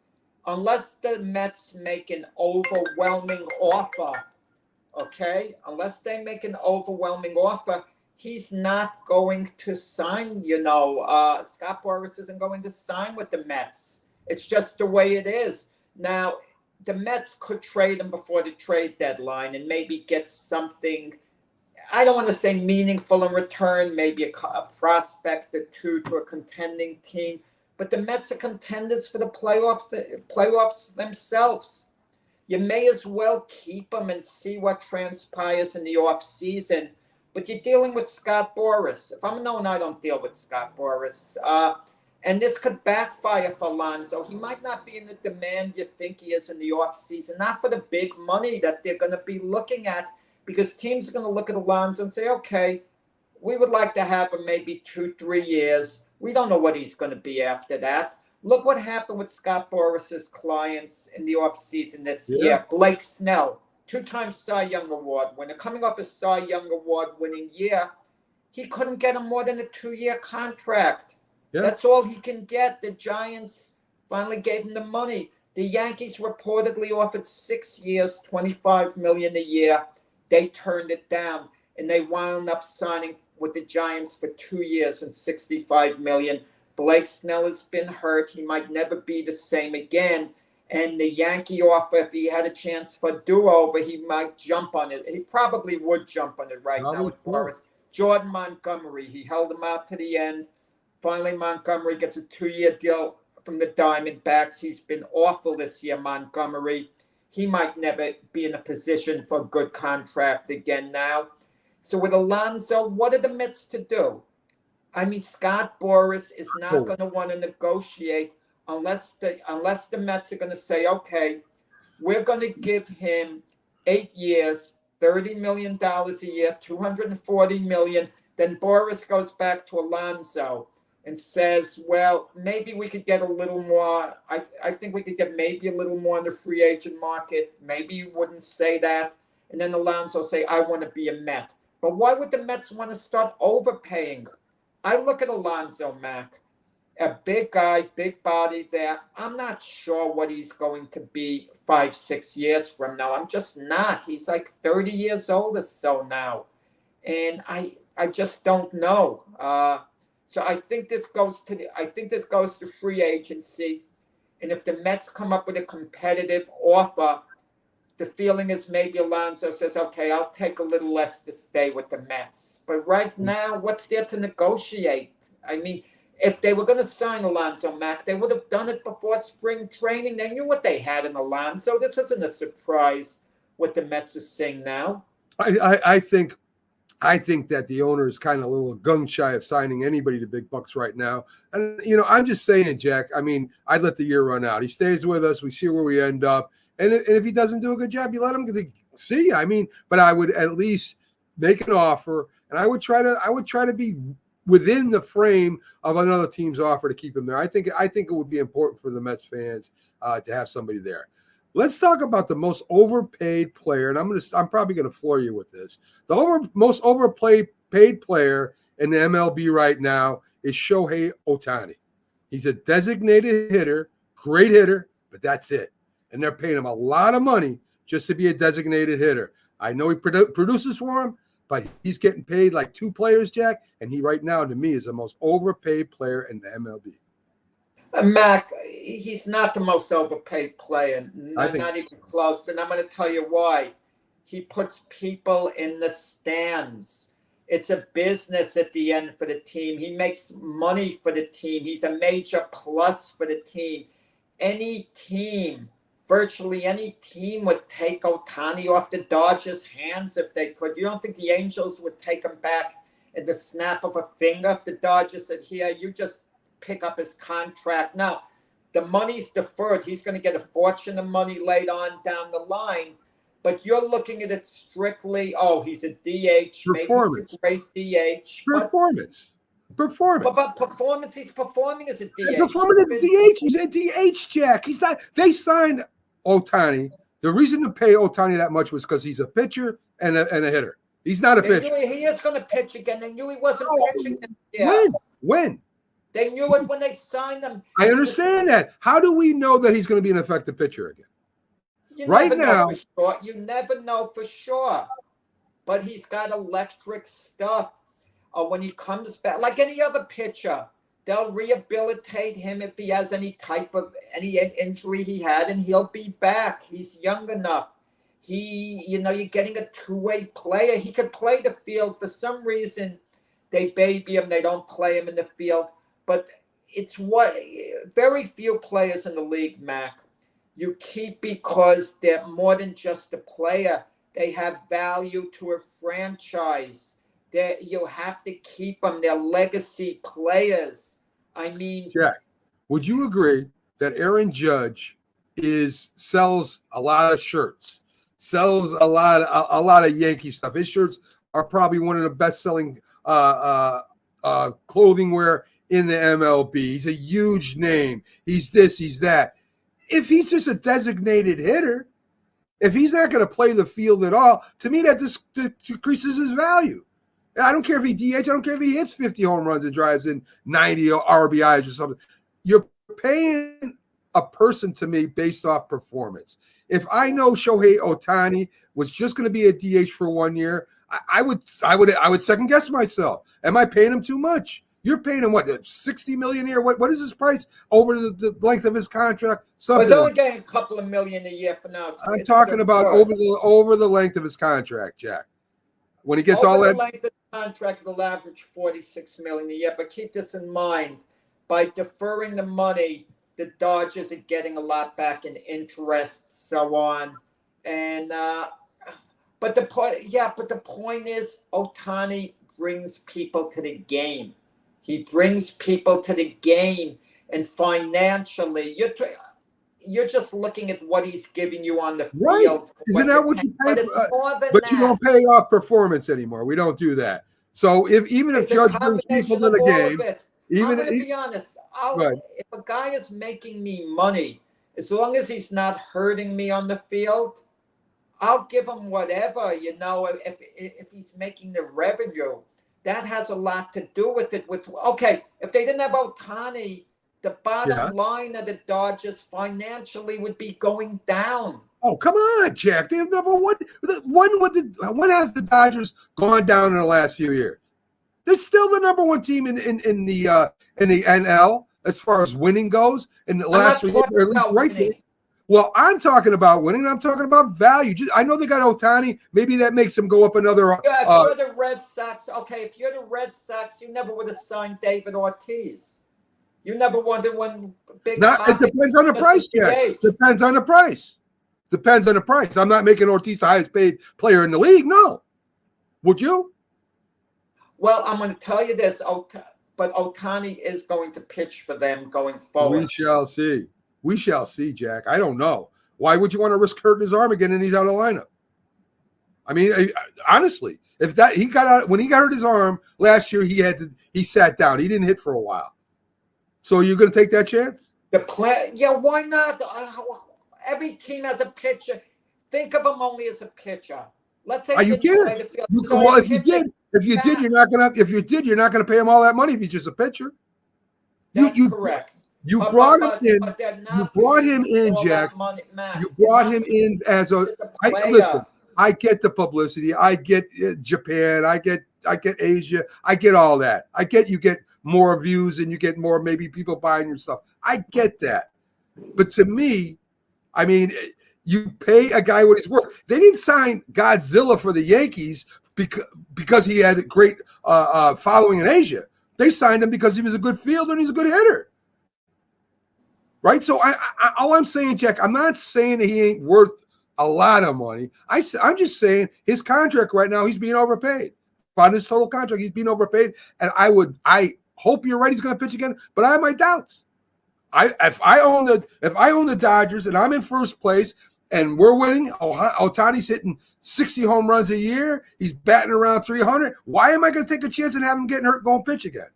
Speaker 6: unless the Mets make an overwhelming offer, okay? Unless they make an overwhelming offer, he's not going to sign, Scott Boras isn't going to sign with the Mets. It's just the way it is. Now, the Mets could trade him before the trade deadline and maybe get something, I don't want to say meaningful in return, maybe a prospect or two to a contending team. But the Mets are contenders for the playoffs themselves. You may as well keep them and see what transpires in the offseason. But you're dealing with Scott Boras. If I'm known, I don't deal with Scott Boras. And this could backfire for Alonso. He might not be in the demand you think he is in the offseason, not for the big money that they're going to be looking at, because teams are going to look at Alonso and say, okay, we would like to have him maybe 2-3 years. We don't know what he's going to be after that. Look what happened with Scott Boras' clients in the offseason this year. Blake Snell, 2-time Cy Young Award winner. Coming off a Cy Young Award winning year, he couldn't get him more than a 2-year contract. Yeah. That's all he can get. The Giants finally gave him the money. The Yankees reportedly offered 6 years, $25 million a year. They turned it down, and they wound up signing with the Giants for 2 years and $65 million. Blake Snell has been hurt. He might never be the same again. And the Yankee offer, if he had a chance for do-over, he might jump on it. He probably would jump on it right now with Boras. Jordan Montgomery, he held him out to the end. Finally, Montgomery gets a 2-year deal from the Diamondbacks. He's been awful this year, Montgomery. He might never be in a position for a good contract again now. So with Alonso, what are the Mets to do? I mean, Scott Boras is not going to want to negotiate unless the Mets are going to say, okay, we're going to give him 8 years, $30 million a year, $240 million. Then Boras goes back to Alonso and says, well, maybe we could get a little more. I think we could get maybe a little more in the free agent market. Maybe you wouldn't say that. And then Alonso say, I want to be a Met. But why would the Mets want to start overpaying? I look at Alonso, Mac, a big guy, big body there. I'm not sure what he's going to be 5-6 years from now. I'm just not. He's like 30 years old or so now. And I just don't know. So I think this goes to free agency. And if the Mets come up with a competitive offer, the feeling is maybe Alonso says, okay, I'll take a little less to stay with the Mets. But right now, what's there to negotiate? I mean, if they were going to sign Alonso, Mac, they would have done it before spring training. They knew what they had in Alonso. This isn't a surprise what the Mets are saying now.
Speaker 3: I think that the owner is kind of a little gun shy of signing anybody to big bucks right now. And, I'm just saying, Jack, I mean, I'd let the year run out. He stays with us. We see where we end up. And if he doesn't do a good job, you let him see. I mean, but I would at least make an offer, and I would try to be within the frame of another team's offer to keep him there. I think it would be important for the Mets fans to have somebody there. Let's talk about the most overpaid player, and I'm probably going to floor you with this. The most overpaid player in the MLB right now is Shohei Ohtani. He's a designated hitter, great hitter, but that's it. And they're paying him a lot of money just to be a designated hitter. I know he produces for him, but he's getting paid like two players, Jack, and he right now, to me, is the most overpaid player in the MLB.
Speaker 6: Mac, he's not the most overpaid player, not even close. And I'm going to tell you why. He puts people in the stands. It's a business at the end for the team. He makes money for the team. He's a major plus for the team. Virtually any team would take Ohtani off the Dodgers' hands if they could. You don't think the Angels would take him back at the snap of a finger if the Dodgers said, here, you just pick up his contract? Now, the money's deferred. He's going to get a fortune of money later on down the line. But you're looking at it strictly, he's a DH.
Speaker 3: Performance.
Speaker 6: Maybe he's a great DH.
Speaker 3: Performance.
Speaker 6: But performance, he's performing as a DH.
Speaker 3: Performance as a DH. He's a DH, Jack. He's not. They signed Ohtani. The reason to pay Ohtani that much was because he's a pitcher and a hitter. He's not a pitcher.
Speaker 6: He is going to pitch again. They knew he wasn't pitching.
Speaker 3: When?
Speaker 6: They knew it when they signed him.
Speaker 3: I understand that. How do we know that he's going to be an effective pitcher again?
Speaker 6: You never know for sure. But he's got electric stuff. When he comes back, like any other pitcher, they'll rehabilitate him if he has any injury he had, and he'll be back. He's young enough. You're getting a two-way player. He could play the field. For some reason, they baby him. They don't play him in the field. But it's what very few players in the league, Mac, you keep because they're more than just a player. They have value to a franchise. You have to keep them. They're legacy players. I mean,
Speaker 3: Jack, would you agree that Aaron Judge sells a lot of shirts, sells a lot of Yankee stuff? His shirts are probably one of the best-selling clothing wear in the MLB. He's a huge name. He's this, he's that. If he's just a designated hitter, if he's not going to play the field at all, to me that just decreases his value. I don't care if he DH. I don't care if he hits 50 home runs and drives in 90 RBIs or something. You're paying a person to me based off performance. If I know Shohei Ohtani was just going to be a DH for 1 year, I would second guess myself. Am I paying him too much? You're paying him what, $60 million a year? What is his price over the length of his contract?
Speaker 6: He's only getting a couple of million a year for now.
Speaker 3: I'm talking about over the length of his contract, Jack. When he gets all that.
Speaker 6: The length of the contract, it'll average $46 million a year. But keep this in mind: by deferring the money, the Dodgers are getting a lot back in interest, so on. And but the point is, Ohtani brings people to the game. He brings people to the game, and financially, you're just looking at what he's giving you on the field.
Speaker 3: Right. Isn't that what you pay? But you don't pay off performance anymore. We don't do that. So even if Judge brings people to the game, I'm going to
Speaker 6: be honest. If a guy is making me money, as long as he's not hurting me on the field, I'll give him whatever. If he's making the revenue, that has a lot to do with it. If they didn't have Ohtani, the bottom line of the Dodgers financially would be going down.
Speaker 3: Oh, come on, Jack. They have number one. When has the Dodgers gone down in the last few years? They're still the number one team in the NL as far as winning goes. In the last 3 years, or at least right there. Well, I'm talking about winning. I'm talking about value. I know they got Ohtani. Maybe that makes them go up another.
Speaker 6: Yeah, if you're the Red Sox, okay, if you're the Red Sox, you never would have signed David Ortiz. You never wanted one big.
Speaker 3: It depends on the price, Jack. Depends on the price. Depends on the price. I'm not making Ortiz the highest paid player in the league. No. Would you?
Speaker 6: Well, I'm going to tell you this, but Ohtani is going to pitch for them going forward.
Speaker 3: We shall see. We shall see, Jack. I don't know. Why would you want to risk hurting his arm again and he's out of the lineup? I mean, honestly, if that he got out when he got hurt his arm last year, he sat down. He didn't hit for a while. So you're going to take that chance?
Speaker 6: Yeah, why not? Every team has a pitcher. Think of him only as a pitcher. Let's say
Speaker 3: you can't. If you did, you're not gonna pay him all that money if he's just a pitcher.
Speaker 6: That's correct.
Speaker 3: You brought him in, Jack. You brought him in as a. Listen, I get the publicity. I get Japan. I get Asia. I get all that. I get you get more views and you get more maybe people buying your stuff. I get that. But to me, I mean, you pay a guy what he's worth. They didn't sign Godzilla for the Yankees because he had a great following in Asia. They signed him because he was a good fielder and he's a good hitter. Right? So all I'm saying, Jack, I'm not saying that he ain't worth a lot of money. I'm just saying his contract right now, he's being overpaid. On his total contract, he's being overpaid. And I hope you're right, he's going to pitch again, but I have my doubts. If I own the Dodgers and I'm in first place and we're winning, Ohtani's hitting 60 home runs a year, he's batting around 300. Why am I going to take a chance and have him getting hurt going pitch again?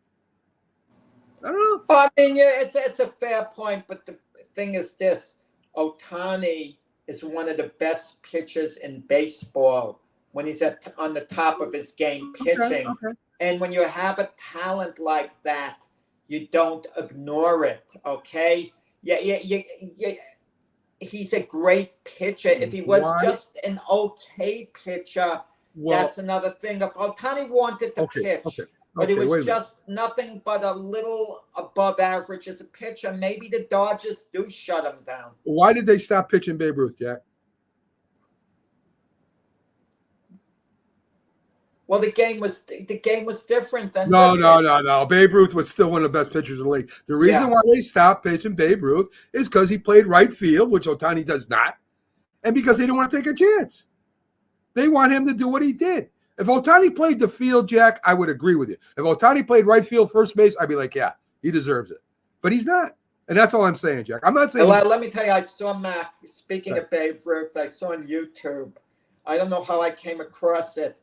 Speaker 3: I don't know.
Speaker 6: I mean, yeah, it's a fair point, but the thing is this: Ohtani is one of the best pitchers in baseball when he's on the top of his game pitching. Okay. And when you have a talent like that, you don't ignore it, okay? Yeah. He's a great pitcher. If he was just an okay pitcher, that's another thing. If Ohtani wanted to pitch, but it was just nothing but a little above average as a pitcher, maybe the Dodgers do shut him down.
Speaker 3: Why did they stop pitching Babe Ruth, Jack?
Speaker 6: Well, the game was different.
Speaker 3: No. Babe Ruth was still one of the best pitchers in the league. The reason why they stopped pitching Babe Ruth is because he played right field, which Ohtani does not, and because they didn't want to take a chance. They want him to do what he did. If Ohtani played the field, Jack, I would agree with you. If Ohtani played right field, first base, I'd be like, yeah, he deserves it. But he's not. And that's all I'm saying, Jack. I'm not saying.
Speaker 6: Well, let me tell you, I saw Mac, speaking of Babe Ruth, I saw on YouTube. I don't know how I came across it.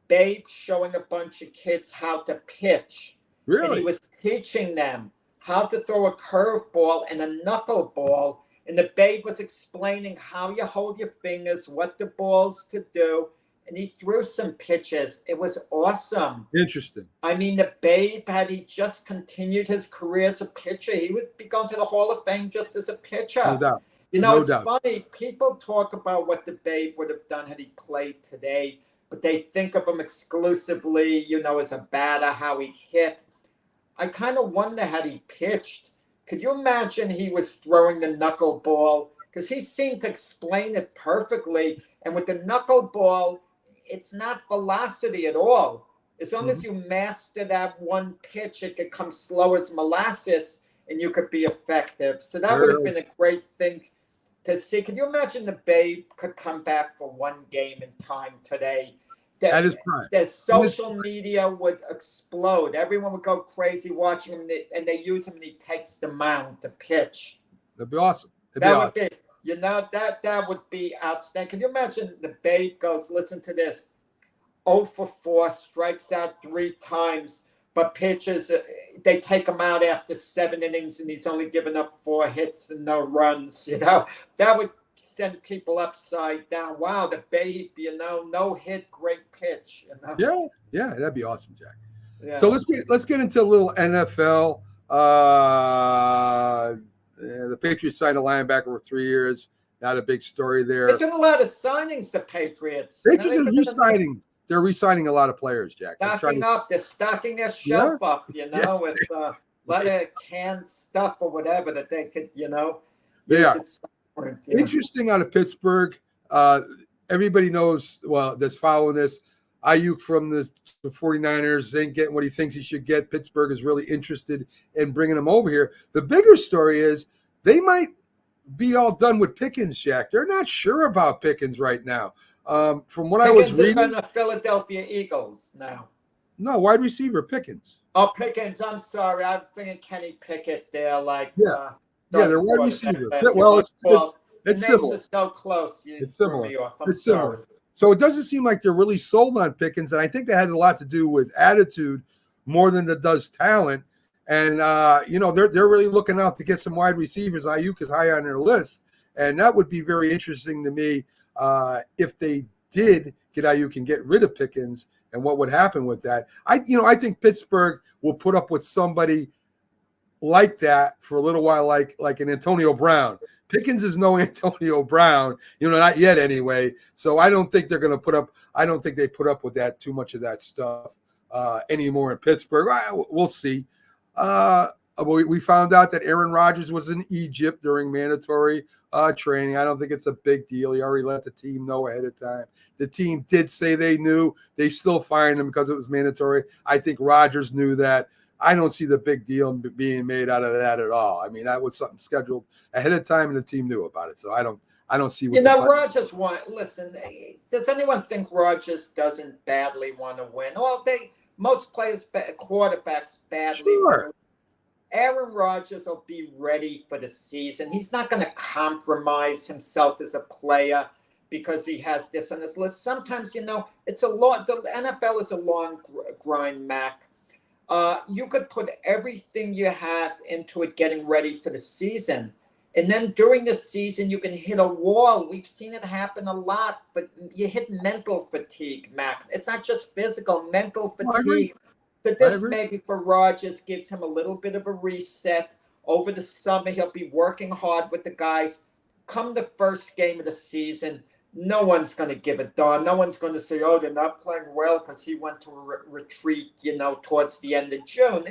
Speaker 6: Babe showing a bunch of kids how to pitch.
Speaker 3: Really?
Speaker 6: And he was teaching them how to throw a curveball and a knuckleball. And the Babe was explaining how you hold your fingers, what the ball's to do. And he threw some pitches. It was awesome.
Speaker 3: Interesting.
Speaker 6: I mean, the Babe, had he just continued his career as a pitcher, he would be going to the Hall of Fame just as a pitcher.
Speaker 3: No doubt.
Speaker 6: It's funny. People talk about what the Babe would have done had he played today, but they think of him exclusively, as a batter, how he hit. I kind of wonder had he pitched. Could you imagine he was throwing the knuckleball? Because he seemed to explain it perfectly. And with the knuckleball, it's not velocity at all. As long as you master that one pitch, it could come slow as molasses and you could be effective. So that would have been a great thing to see. Can you imagine the Babe could come back for one game in time today?
Speaker 3: That is prime.
Speaker 6: The social media would explode. Everyone would go crazy watching him, and they use him and he takes the mound to pitch.
Speaker 3: That'd be awesome.
Speaker 6: That would be outstanding. Can you imagine the Babe goes, listen to this, 0 for 4, strikes out 3 times, but pitches, they take him out after 7 innings and he's only given up 4 hits and no runs. That would send people upside down. Wow, the Babe, no hit, great pitch.
Speaker 3: Yeah, that'd be awesome, Jack.
Speaker 6: Yeah.
Speaker 3: So let's get into a little NFL. The Patriots signed a linebacker for 3 years. Not a big story there.
Speaker 6: They're doing a lot of signings, the Patriots.
Speaker 3: Patriots are re-signing. They're re-signing a lot of players, Jack.
Speaker 6: They're stocking their shelf up, with a lot of canned stuff or whatever that they could,
Speaker 3: They are.
Speaker 6: Yeah.
Speaker 3: Interesting out of Pittsburgh. Everybody knows, well, that's following this. Ayuk from the 49ers ain't getting what he thinks he should get. Pittsburgh is really interested in bringing him over here. The bigger story is they might be all done with Pickens, Jack. They're not sure about Pickens right now. From what I was
Speaker 6: Pickens is
Speaker 3: reading,
Speaker 6: on the Philadelphia Eagles now.
Speaker 3: no, wide receiver Pickens.
Speaker 6: Oh, Pickens. I'm sorry. I'm thinking Kenny Pickett there.
Speaker 3: Yeah, they're wide receiver. Well, it's
Speaker 6: the
Speaker 3: similar.
Speaker 6: names are so close.
Speaker 3: It's similar.
Speaker 6: It's similar.
Speaker 3: So it doesn't seem like they're really sold on Pickens, and I think that has a lot to do with attitude more than it does talent. And they're really looking out to get some wide receivers. Ayuk is high on their list, and that would be very interesting to me if they did get Ayuk and get rid of Pickens, and what would happen with that. I think Pittsburgh will put up with somebody like that for a little while, like an Antonio Brown. Pickens is no Antonio Brown, not yet anyway. So I don't think they're going to put up. I don't think they put up with that too much of that stuff anymore in Pittsburgh. We'll see. We found out that Aaron Rodgers was in Egypt during mandatory training. I don't think it's a big deal. He already let the team know ahead of time. The team did say they knew. They still fined him because it was mandatory. I think Rodgers knew that. I don't see the big deal being made out of that at all. I mean, that was something scheduled ahead of time, and the team knew about it. So I don't see what
Speaker 6: Rodgers listen, does anyone think Rodgers doesn't badly want to win? Well, most players, quarterbacks badly.
Speaker 3: Sure.
Speaker 6: Aaron Rodgers will be ready for the season. He's not going to compromise himself as a player because he has this on his list. Sometimes, it's a long. The NFL is a long grind, Mac. You could put everything you have into it getting ready for the season. And then during the season, you can hit a wall. We've seen it happen a lot, but you hit mental fatigue, Mac. It's not just physical, mental fatigue. So this maybe for Rodgers gives him a little bit of a reset. Over the summer, he'll be working hard with the guys. Come the first game of the season, no one's going to give a darn. No one's going to say, oh, they're not playing well because he went to a retreat, towards the end of June.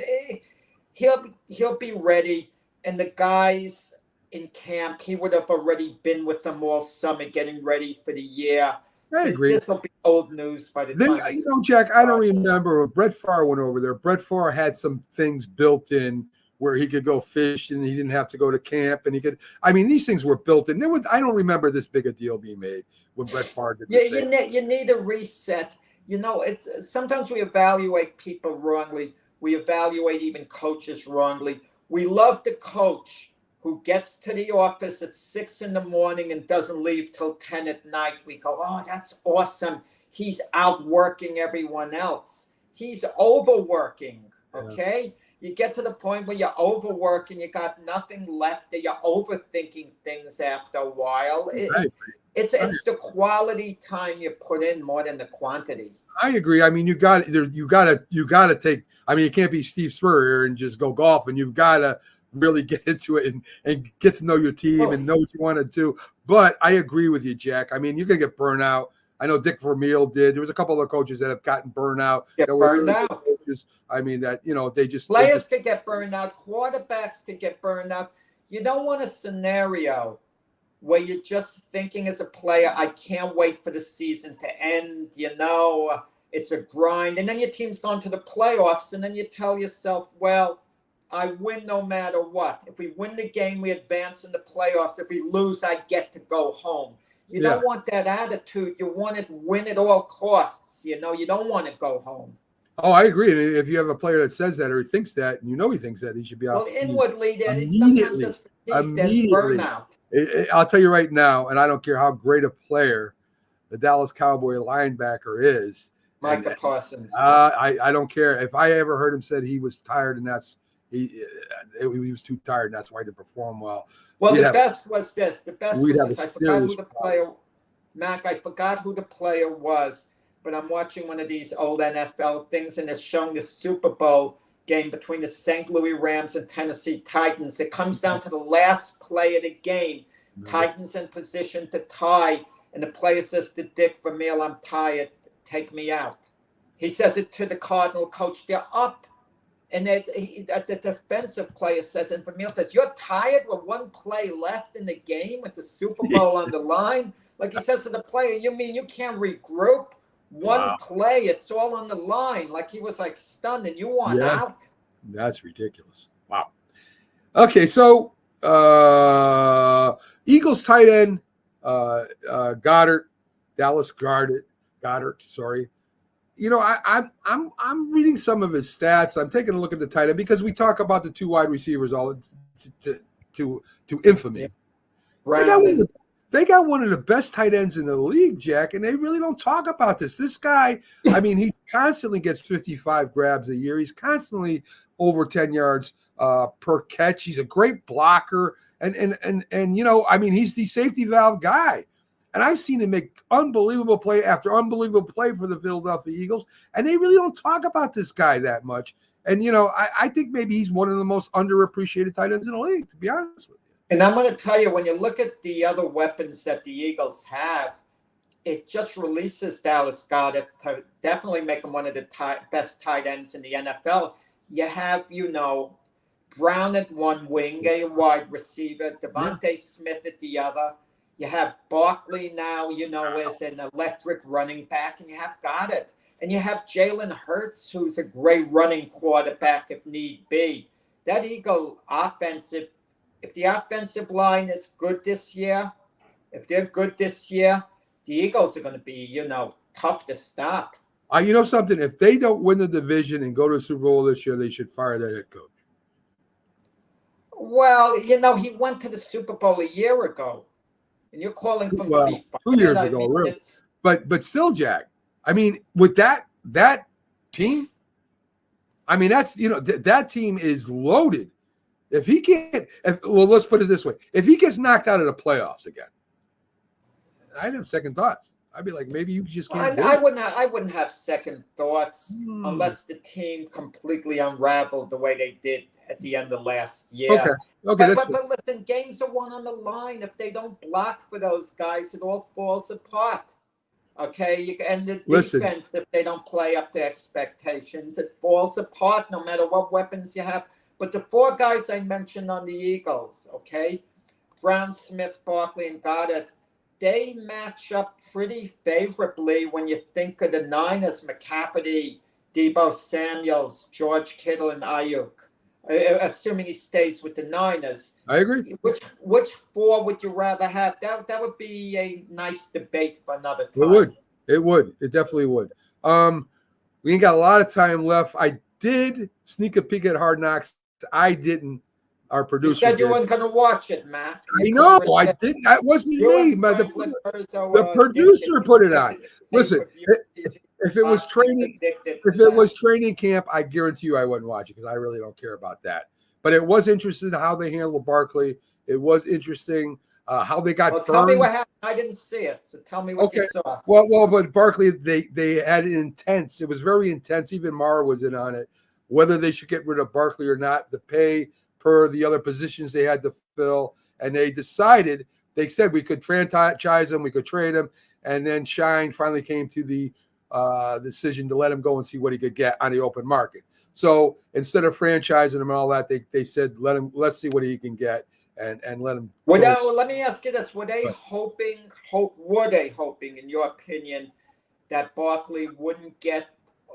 Speaker 6: He'll be ready. And the guys in camp, he would have already been with them all summer getting ready for the year.
Speaker 3: I agree.
Speaker 6: This will be old news by the time.
Speaker 3: Jack, I don't remember when Brett Favre went over there. Brett Favre had some things built in where he could go fishing. He didn't have to go to camp, and he could. I mean, these things were built in. I don't remember this big a deal being made when Brett Favre did this.
Speaker 6: You need a reset. It's sometimes we evaluate people wrongly. We evaluate even coaches wrongly. We love the coach who gets to the office at 6 a.m. and doesn't leave till 10 at night. We go, oh, that's awesome. He's outworking everyone else. He's overworking, okay? Yeah. You get to the point where you're overworking, you got nothing left, and you're overthinking things after a while. It's the quality time you put in more than the quantity.
Speaker 3: I agree. I mean, you got to take. I mean, you can't be Steve Spurrier and just go golf, and you've got to really get into it and get to know your team and know what you want to do. But I agree with you, Jack. I mean, you're gonna get burned out. I know Dick Vermeil did. There was a couple of coaches that have gotten burned out. Coaches. I mean, they just
Speaker 6: players could get burned out. Quarterbacks could get burned out. You don't want a scenario where you're just thinking as a player, I can't wait for the season to end. It's a grind, and then your team's gone to the playoffs, and then you tell yourself, well, I win no matter what. If we win the game, we advance in the playoffs. If we lose, I get to go home. You don't want that attitude. You want to win at all costs. You don't want to go home.
Speaker 3: Oh, I agree. And if you have a player that says that or he thinks that, and he thinks that, he should be out.
Speaker 6: Well, inwardly, sometimes there's burnout.
Speaker 3: I'll tell you right now, and I don't care how great a player the Dallas Cowboy linebacker is.
Speaker 6: Micah Parsons.
Speaker 3: I don't care. If I ever heard him said he was tired and he was too tired, and that's why he didn't perform well.
Speaker 6: Well, the best was this. The best was this. I forgot who the player, Mac, I forgot who the player was, but I'm watching one of these old NFL things, and it's showing the Super Bowl game between the St. Louis Rams and Tennessee Titans. It comes down to the last play of the game. Titans in position to tie, and the player says to Dick Vermeil, I'm tired. Take me out. He says it to the Cardinal coach. They're up And the defensive player says, and Vermeil says, "You're tired with one play left in the game with the Super Bowl on the line." Like he says to the player, "You mean you can't regroup? One play, it's all on the line." Like he was like stunned, and you want out.
Speaker 3: That's ridiculous. Wow. Okay, so Eagles tight end Goddard, Dallas Goddard. Sorry. You know, I'm reading some of his stats. I'm taking a look at the tight end because we talk about the two wide receivers all to infamy.
Speaker 6: Right.
Speaker 3: They got one of the best tight ends in the league, Jack, and they really don't talk about this. This guy, I mean, he constantly gets 55 grabs a year. He's constantly over 10 yards per catch. He's a great blocker, and you know, I mean, he's the safety valve guy. And I've seen him make unbelievable play after unbelievable play for the Philadelphia Eagles, and they really don't talk about this guy that much. And you know, I think maybe he's one of the most underappreciated tight ends in the league, to be honest with you.
Speaker 6: And I'm going to tell you, when you look at the other weapons that the Eagles have, it just releases Dallas Goedert to definitely make him one of the best tight ends in the NFL. You have, you know, Brown at one wing, a wide receiver, Devontae Smith at the other. You have Barkley now, you know, as an electric running back, and you have Goddard. And you have Jalen Hurts, who's a great running quarterback if need be. That Eagle offensive, if the offensive line is good this year, if they're good this year, the Eagles are going to be, you know, tough to stop.
Speaker 3: You know something? If they don't win the division and go to the Super Bowl this year, they should fire that head coach.
Speaker 6: Well, you know, he went to the Super Bowl a year ago. And you're calling from to be fired.
Speaker 3: 2 years ago, really. But still, Jack, I mean, with that team, I mean, that's, you know, that team is loaded. If he can't, well, let's put it this way. If he gets knocked out of the playoffs again, I'd have second thoughts. I'd be like, maybe you just can't.
Speaker 6: I wouldn't have second thoughts unless the team completely unraveled the way they did at the end of last year.
Speaker 3: Okay.
Speaker 6: But listen, games are won on the line. If they don't block for those guys, it all falls apart. Okay, and the defense, if they don't play up to expectations, it falls apart no matter what weapons you have. But the four guys I mentioned on the Eagles, okay, Brown, Smith, Barkley, and Goddard, they match up pretty favorably when you think of the Niners: McCaffrey, Deebo Samuels, George Kittle, and Ayuk. Assuming he stays with the Niners.
Speaker 3: I agree.
Speaker 6: Which four would you rather have? That would be a nice debate for another time.
Speaker 3: It would. It definitely would. We ain't got a lot of time left. I did sneak a peek at Hard Knocks. I didn't. Our producer
Speaker 6: You said you weren't going to watch it, Matt.
Speaker 3: I know. I didn't. That wasn't me. The producer put it on. Listen, if it was training camp, I guarantee you I wouldn't watch it because I really don't care about that. But it was interesting how they handled Barkley. It was interesting how they got burned.
Speaker 6: Tell me what happened. I didn't see it, so tell me what you saw.
Speaker 3: Well, but Barkley, they had an intense. It was very intense. Even Mara was in on it. Whether they should get rid of Barkley or not, the pay per the other positions they had to fill, and they decided. They said we could franchise him, we could trade him, and then Shine finally came to the decision to let him go and see what he could get on the open market. So instead of franchising him and all that, they said let's see what he can get and let him.
Speaker 6: Let me ask you this: Were they hoping, in your opinion, that Barkley wouldn't get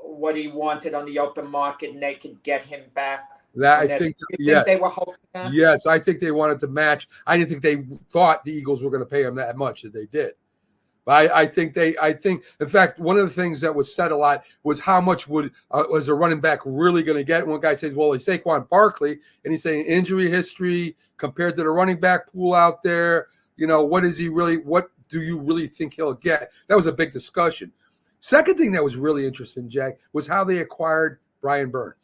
Speaker 6: what he wanted on the open market and they could get him back?
Speaker 3: I think
Speaker 6: they were hoping that?
Speaker 3: Yes, I think they wanted to match. I didn't think they thought the Eagles were going to pay him that much that they did. But I think, in fact, one of the things that was said a lot was how much was a running back really going to get? One guy says, well, it's Saquon Barkley, and he's saying injury history compared to the running back pool out there. You know, what do you really think he'll get? That was a big discussion. Second thing that was really interesting, Jack, was how they acquired Brian Burns.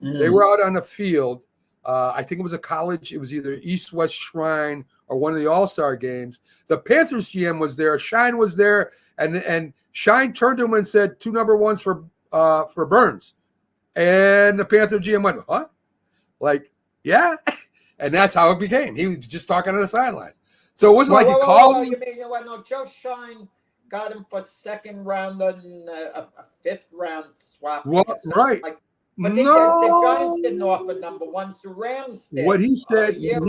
Speaker 3: They were out on the field. I think it was a college. It was either East-West Shrine or one of the All-Star games. The Panthers GM was there. Shine was there, and Shine turned to him and said 2 number ones for Burns. And the Panther GM went, "What?" Like, yeah. And that's how it became. He was just talking on the sidelines. So it wasn't he called him.
Speaker 6: No, Joe Shine got him for second round and a fifth round swap.
Speaker 3: Well, right.
Speaker 6: But the Giants didn't offer number ones. The Rams did.
Speaker 3: What he said,
Speaker 6: a year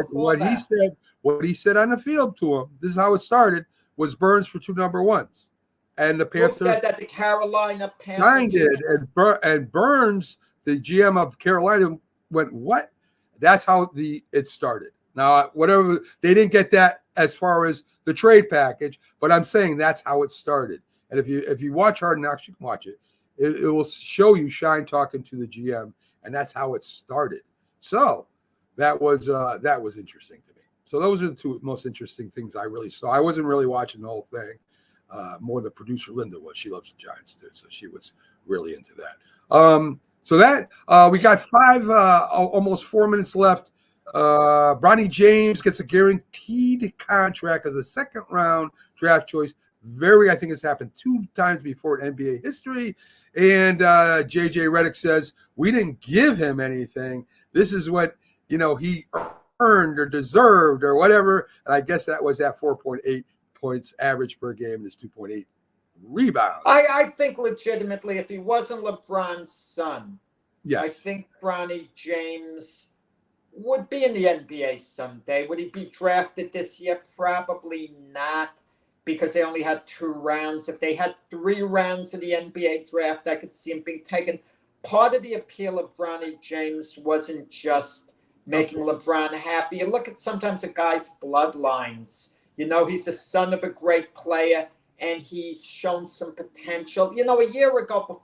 Speaker 6: before that.
Speaker 3: what he said on the field to him. This is how it started. Was Burns for 2 number ones, and the
Speaker 6: Who
Speaker 3: Panthers
Speaker 6: said that? The Carolina Panthers.
Speaker 3: Nine did, and Burns, the GM of Carolina, went, "What?" That's how it started. Now, whatever, they didn't get that as far as the trade package, but I'm saying that's how it started. And if you watch Hard Knocks, you can watch it. It will show you Shine talking to the GM, and that's how it started. So that was interesting to me. So those are the 2 most interesting things I really saw. I wasn't really watching the whole thing. More the producer Linda was. She loves the Giants too, so she was really into that. So that we got 5, almost 4 minutes left. Bronny James gets a guaranteed contract as a 2nd round draft choice. I think it's happened 2 times before in NBA history. And JJ Redick says, we didn't give him anything. This is what, he earned or deserved or whatever. And I guess that was at 4.8 points average per game. This 2.8 rebounds.
Speaker 6: I think legitimately, if he wasn't LeBron's son,
Speaker 3: yes,
Speaker 6: I think Bronny James would be in the NBA someday. Would he be drafted this year? Probably not, because they only had 2 rounds. If they had 3 rounds of the NBA draft, I could see him being taken. Part of the appeal of Bronny James wasn't just making LeBron happy. You look at sometimes a guy's bloodlines. He's the son of a great player, and he's shown some potential. A year ago,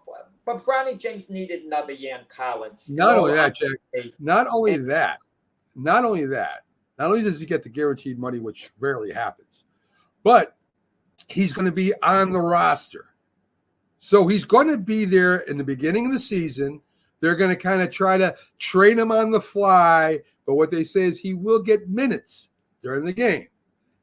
Speaker 6: but Bronny James needed another year in college.
Speaker 3: Not only that, Jack. Not only does he get the guaranteed money, which rarely happens, but he's going to be on the roster. So he's going to be there in the beginning of the season. They're going to kind of try to train him on the fly, but what they say is he will get minutes during the game.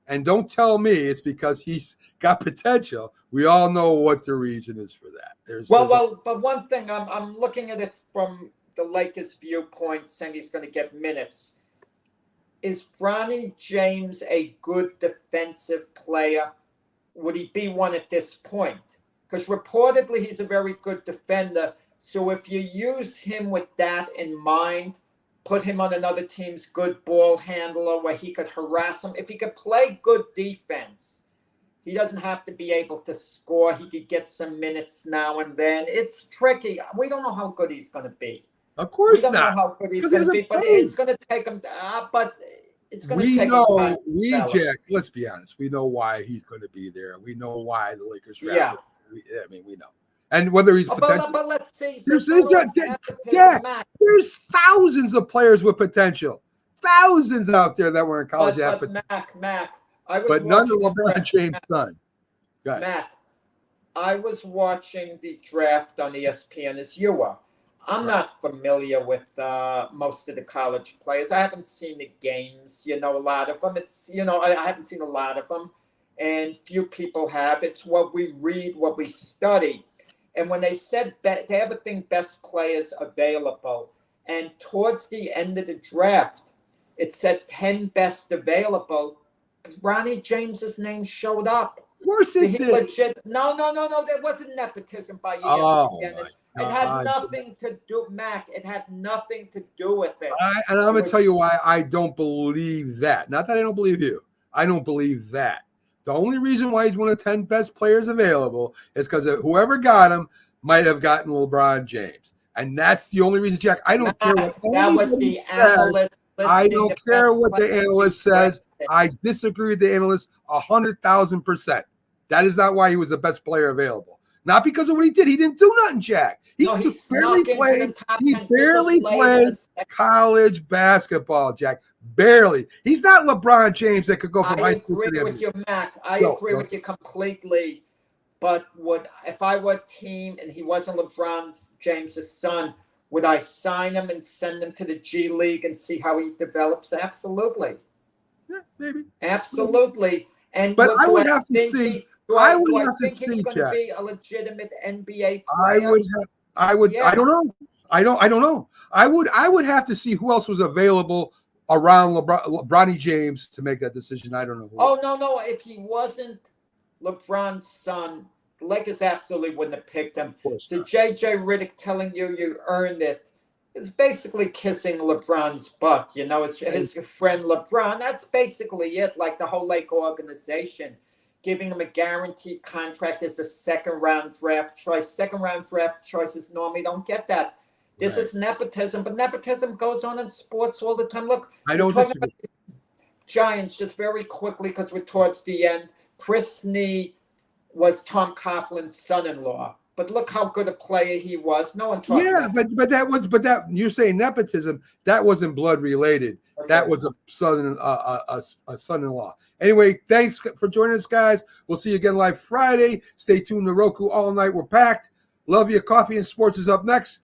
Speaker 3: And don't tell me it's because he's got potential. We all know what the reason is for that.
Speaker 6: But one thing, I'm looking at it from the Lakers' viewpoint, saying he's going to get minutes. Is Bronny James a good defensive player? Would he be one at this point? Because reportedly he's a very good defender. So if you use him with that in mind, put him on another team's good ball handler where he could harass him. If he could play good defense, he doesn't have to be able to score. He could get some minutes now and then. It's tricky. We don't know how good he's going to be.
Speaker 3: Of course not.
Speaker 6: We don't know how good he's going to be, but it's going to take him. But it's going to take him time.
Speaker 3: Jack, let's be honest. We know why he's going to be there. We know why the Lakers drafted him. We know. And whether he's potential.
Speaker 6: But let's see.
Speaker 3: There's thousands of players with potential. Thousands out there that were in college.
Speaker 6: But Mac,
Speaker 3: but none of LeBron James' son.
Speaker 6: Mac, I was watching the draft on ESPN as you were. I'm not familiar with most of the college players. I haven't seen the games, a lot of them. I haven't seen a lot of them, and few people have. It's what we read, what we study. And when they said they have a thing, best players available, and towards the end of the draft, it said 10 best available. Bronny James's name showed up.
Speaker 3: Of course it did.
Speaker 6: Legit. No. There wasn't nepotism by ESPN. It had nothing to do, Mac. It had nothing to do with it.
Speaker 3: And I'm going to tell you why I don't believe that. Not that I don't believe you. I don't believe that. The only reason why he's one of the 10 best players available is because whoever got him might have gotten LeBron James. And that's the only reason, Jack. I don't care what
Speaker 6: that was the analyst.
Speaker 3: I don't care what the analyst says. I disagree with the analyst 100,000%. That is not why he was the best player available. Not because of what he did. He didn't do nothing, Jack. He barely played college basketball, Jack. Barely. He's not LeBron James that could go from high school to the
Speaker 6: I agree with you, Mac. I agree with you completely. But if I were a team and he wasn't LeBron James' son, would I sign him and send him to the G League and see how he develops? Absolutely.
Speaker 3: Yeah, maybe.
Speaker 6: Absolutely.
Speaker 3: But I would have to see. I would have to
Speaker 6: think he's going to be a legitimate NBA player?
Speaker 3: I don't know. I don't know. I would have to see who else was available around LeBron James to make that decision. I don't know.
Speaker 6: No. If he wasn't LeBron's son, The Lakers absolutely wouldn't have picked him.
Speaker 3: Of course
Speaker 6: So
Speaker 3: not.
Speaker 6: JJ Redick telling you earned it is basically kissing LeBron's butt. You know, his friend LeBron. That's basically it. Like the whole Lake organization, giving him a guaranteed contract as a second-round draft choice. Second-round draft choices normally don't get that. This
Speaker 3: Right.
Speaker 6: is nepotism, but nepotism goes on in sports all the time. Look,
Speaker 3: I don't
Speaker 6: we're talking
Speaker 3: disagree.
Speaker 6: about Giants just very quickly because we're towards the end. Chris Snee was Tom Coughlin's son-in-law. But look how good a player he was. No one talked
Speaker 3: Yeah,
Speaker 6: about
Speaker 3: but you're saying nepotism. That wasn't blood related.
Speaker 6: Okay.
Speaker 3: That was a son-in-law. Anyway, thanks for joining us, guys. We'll see you again live Friday. Stay tuned to Roku all night. We're packed. Love you. Coffee and Sports is up next.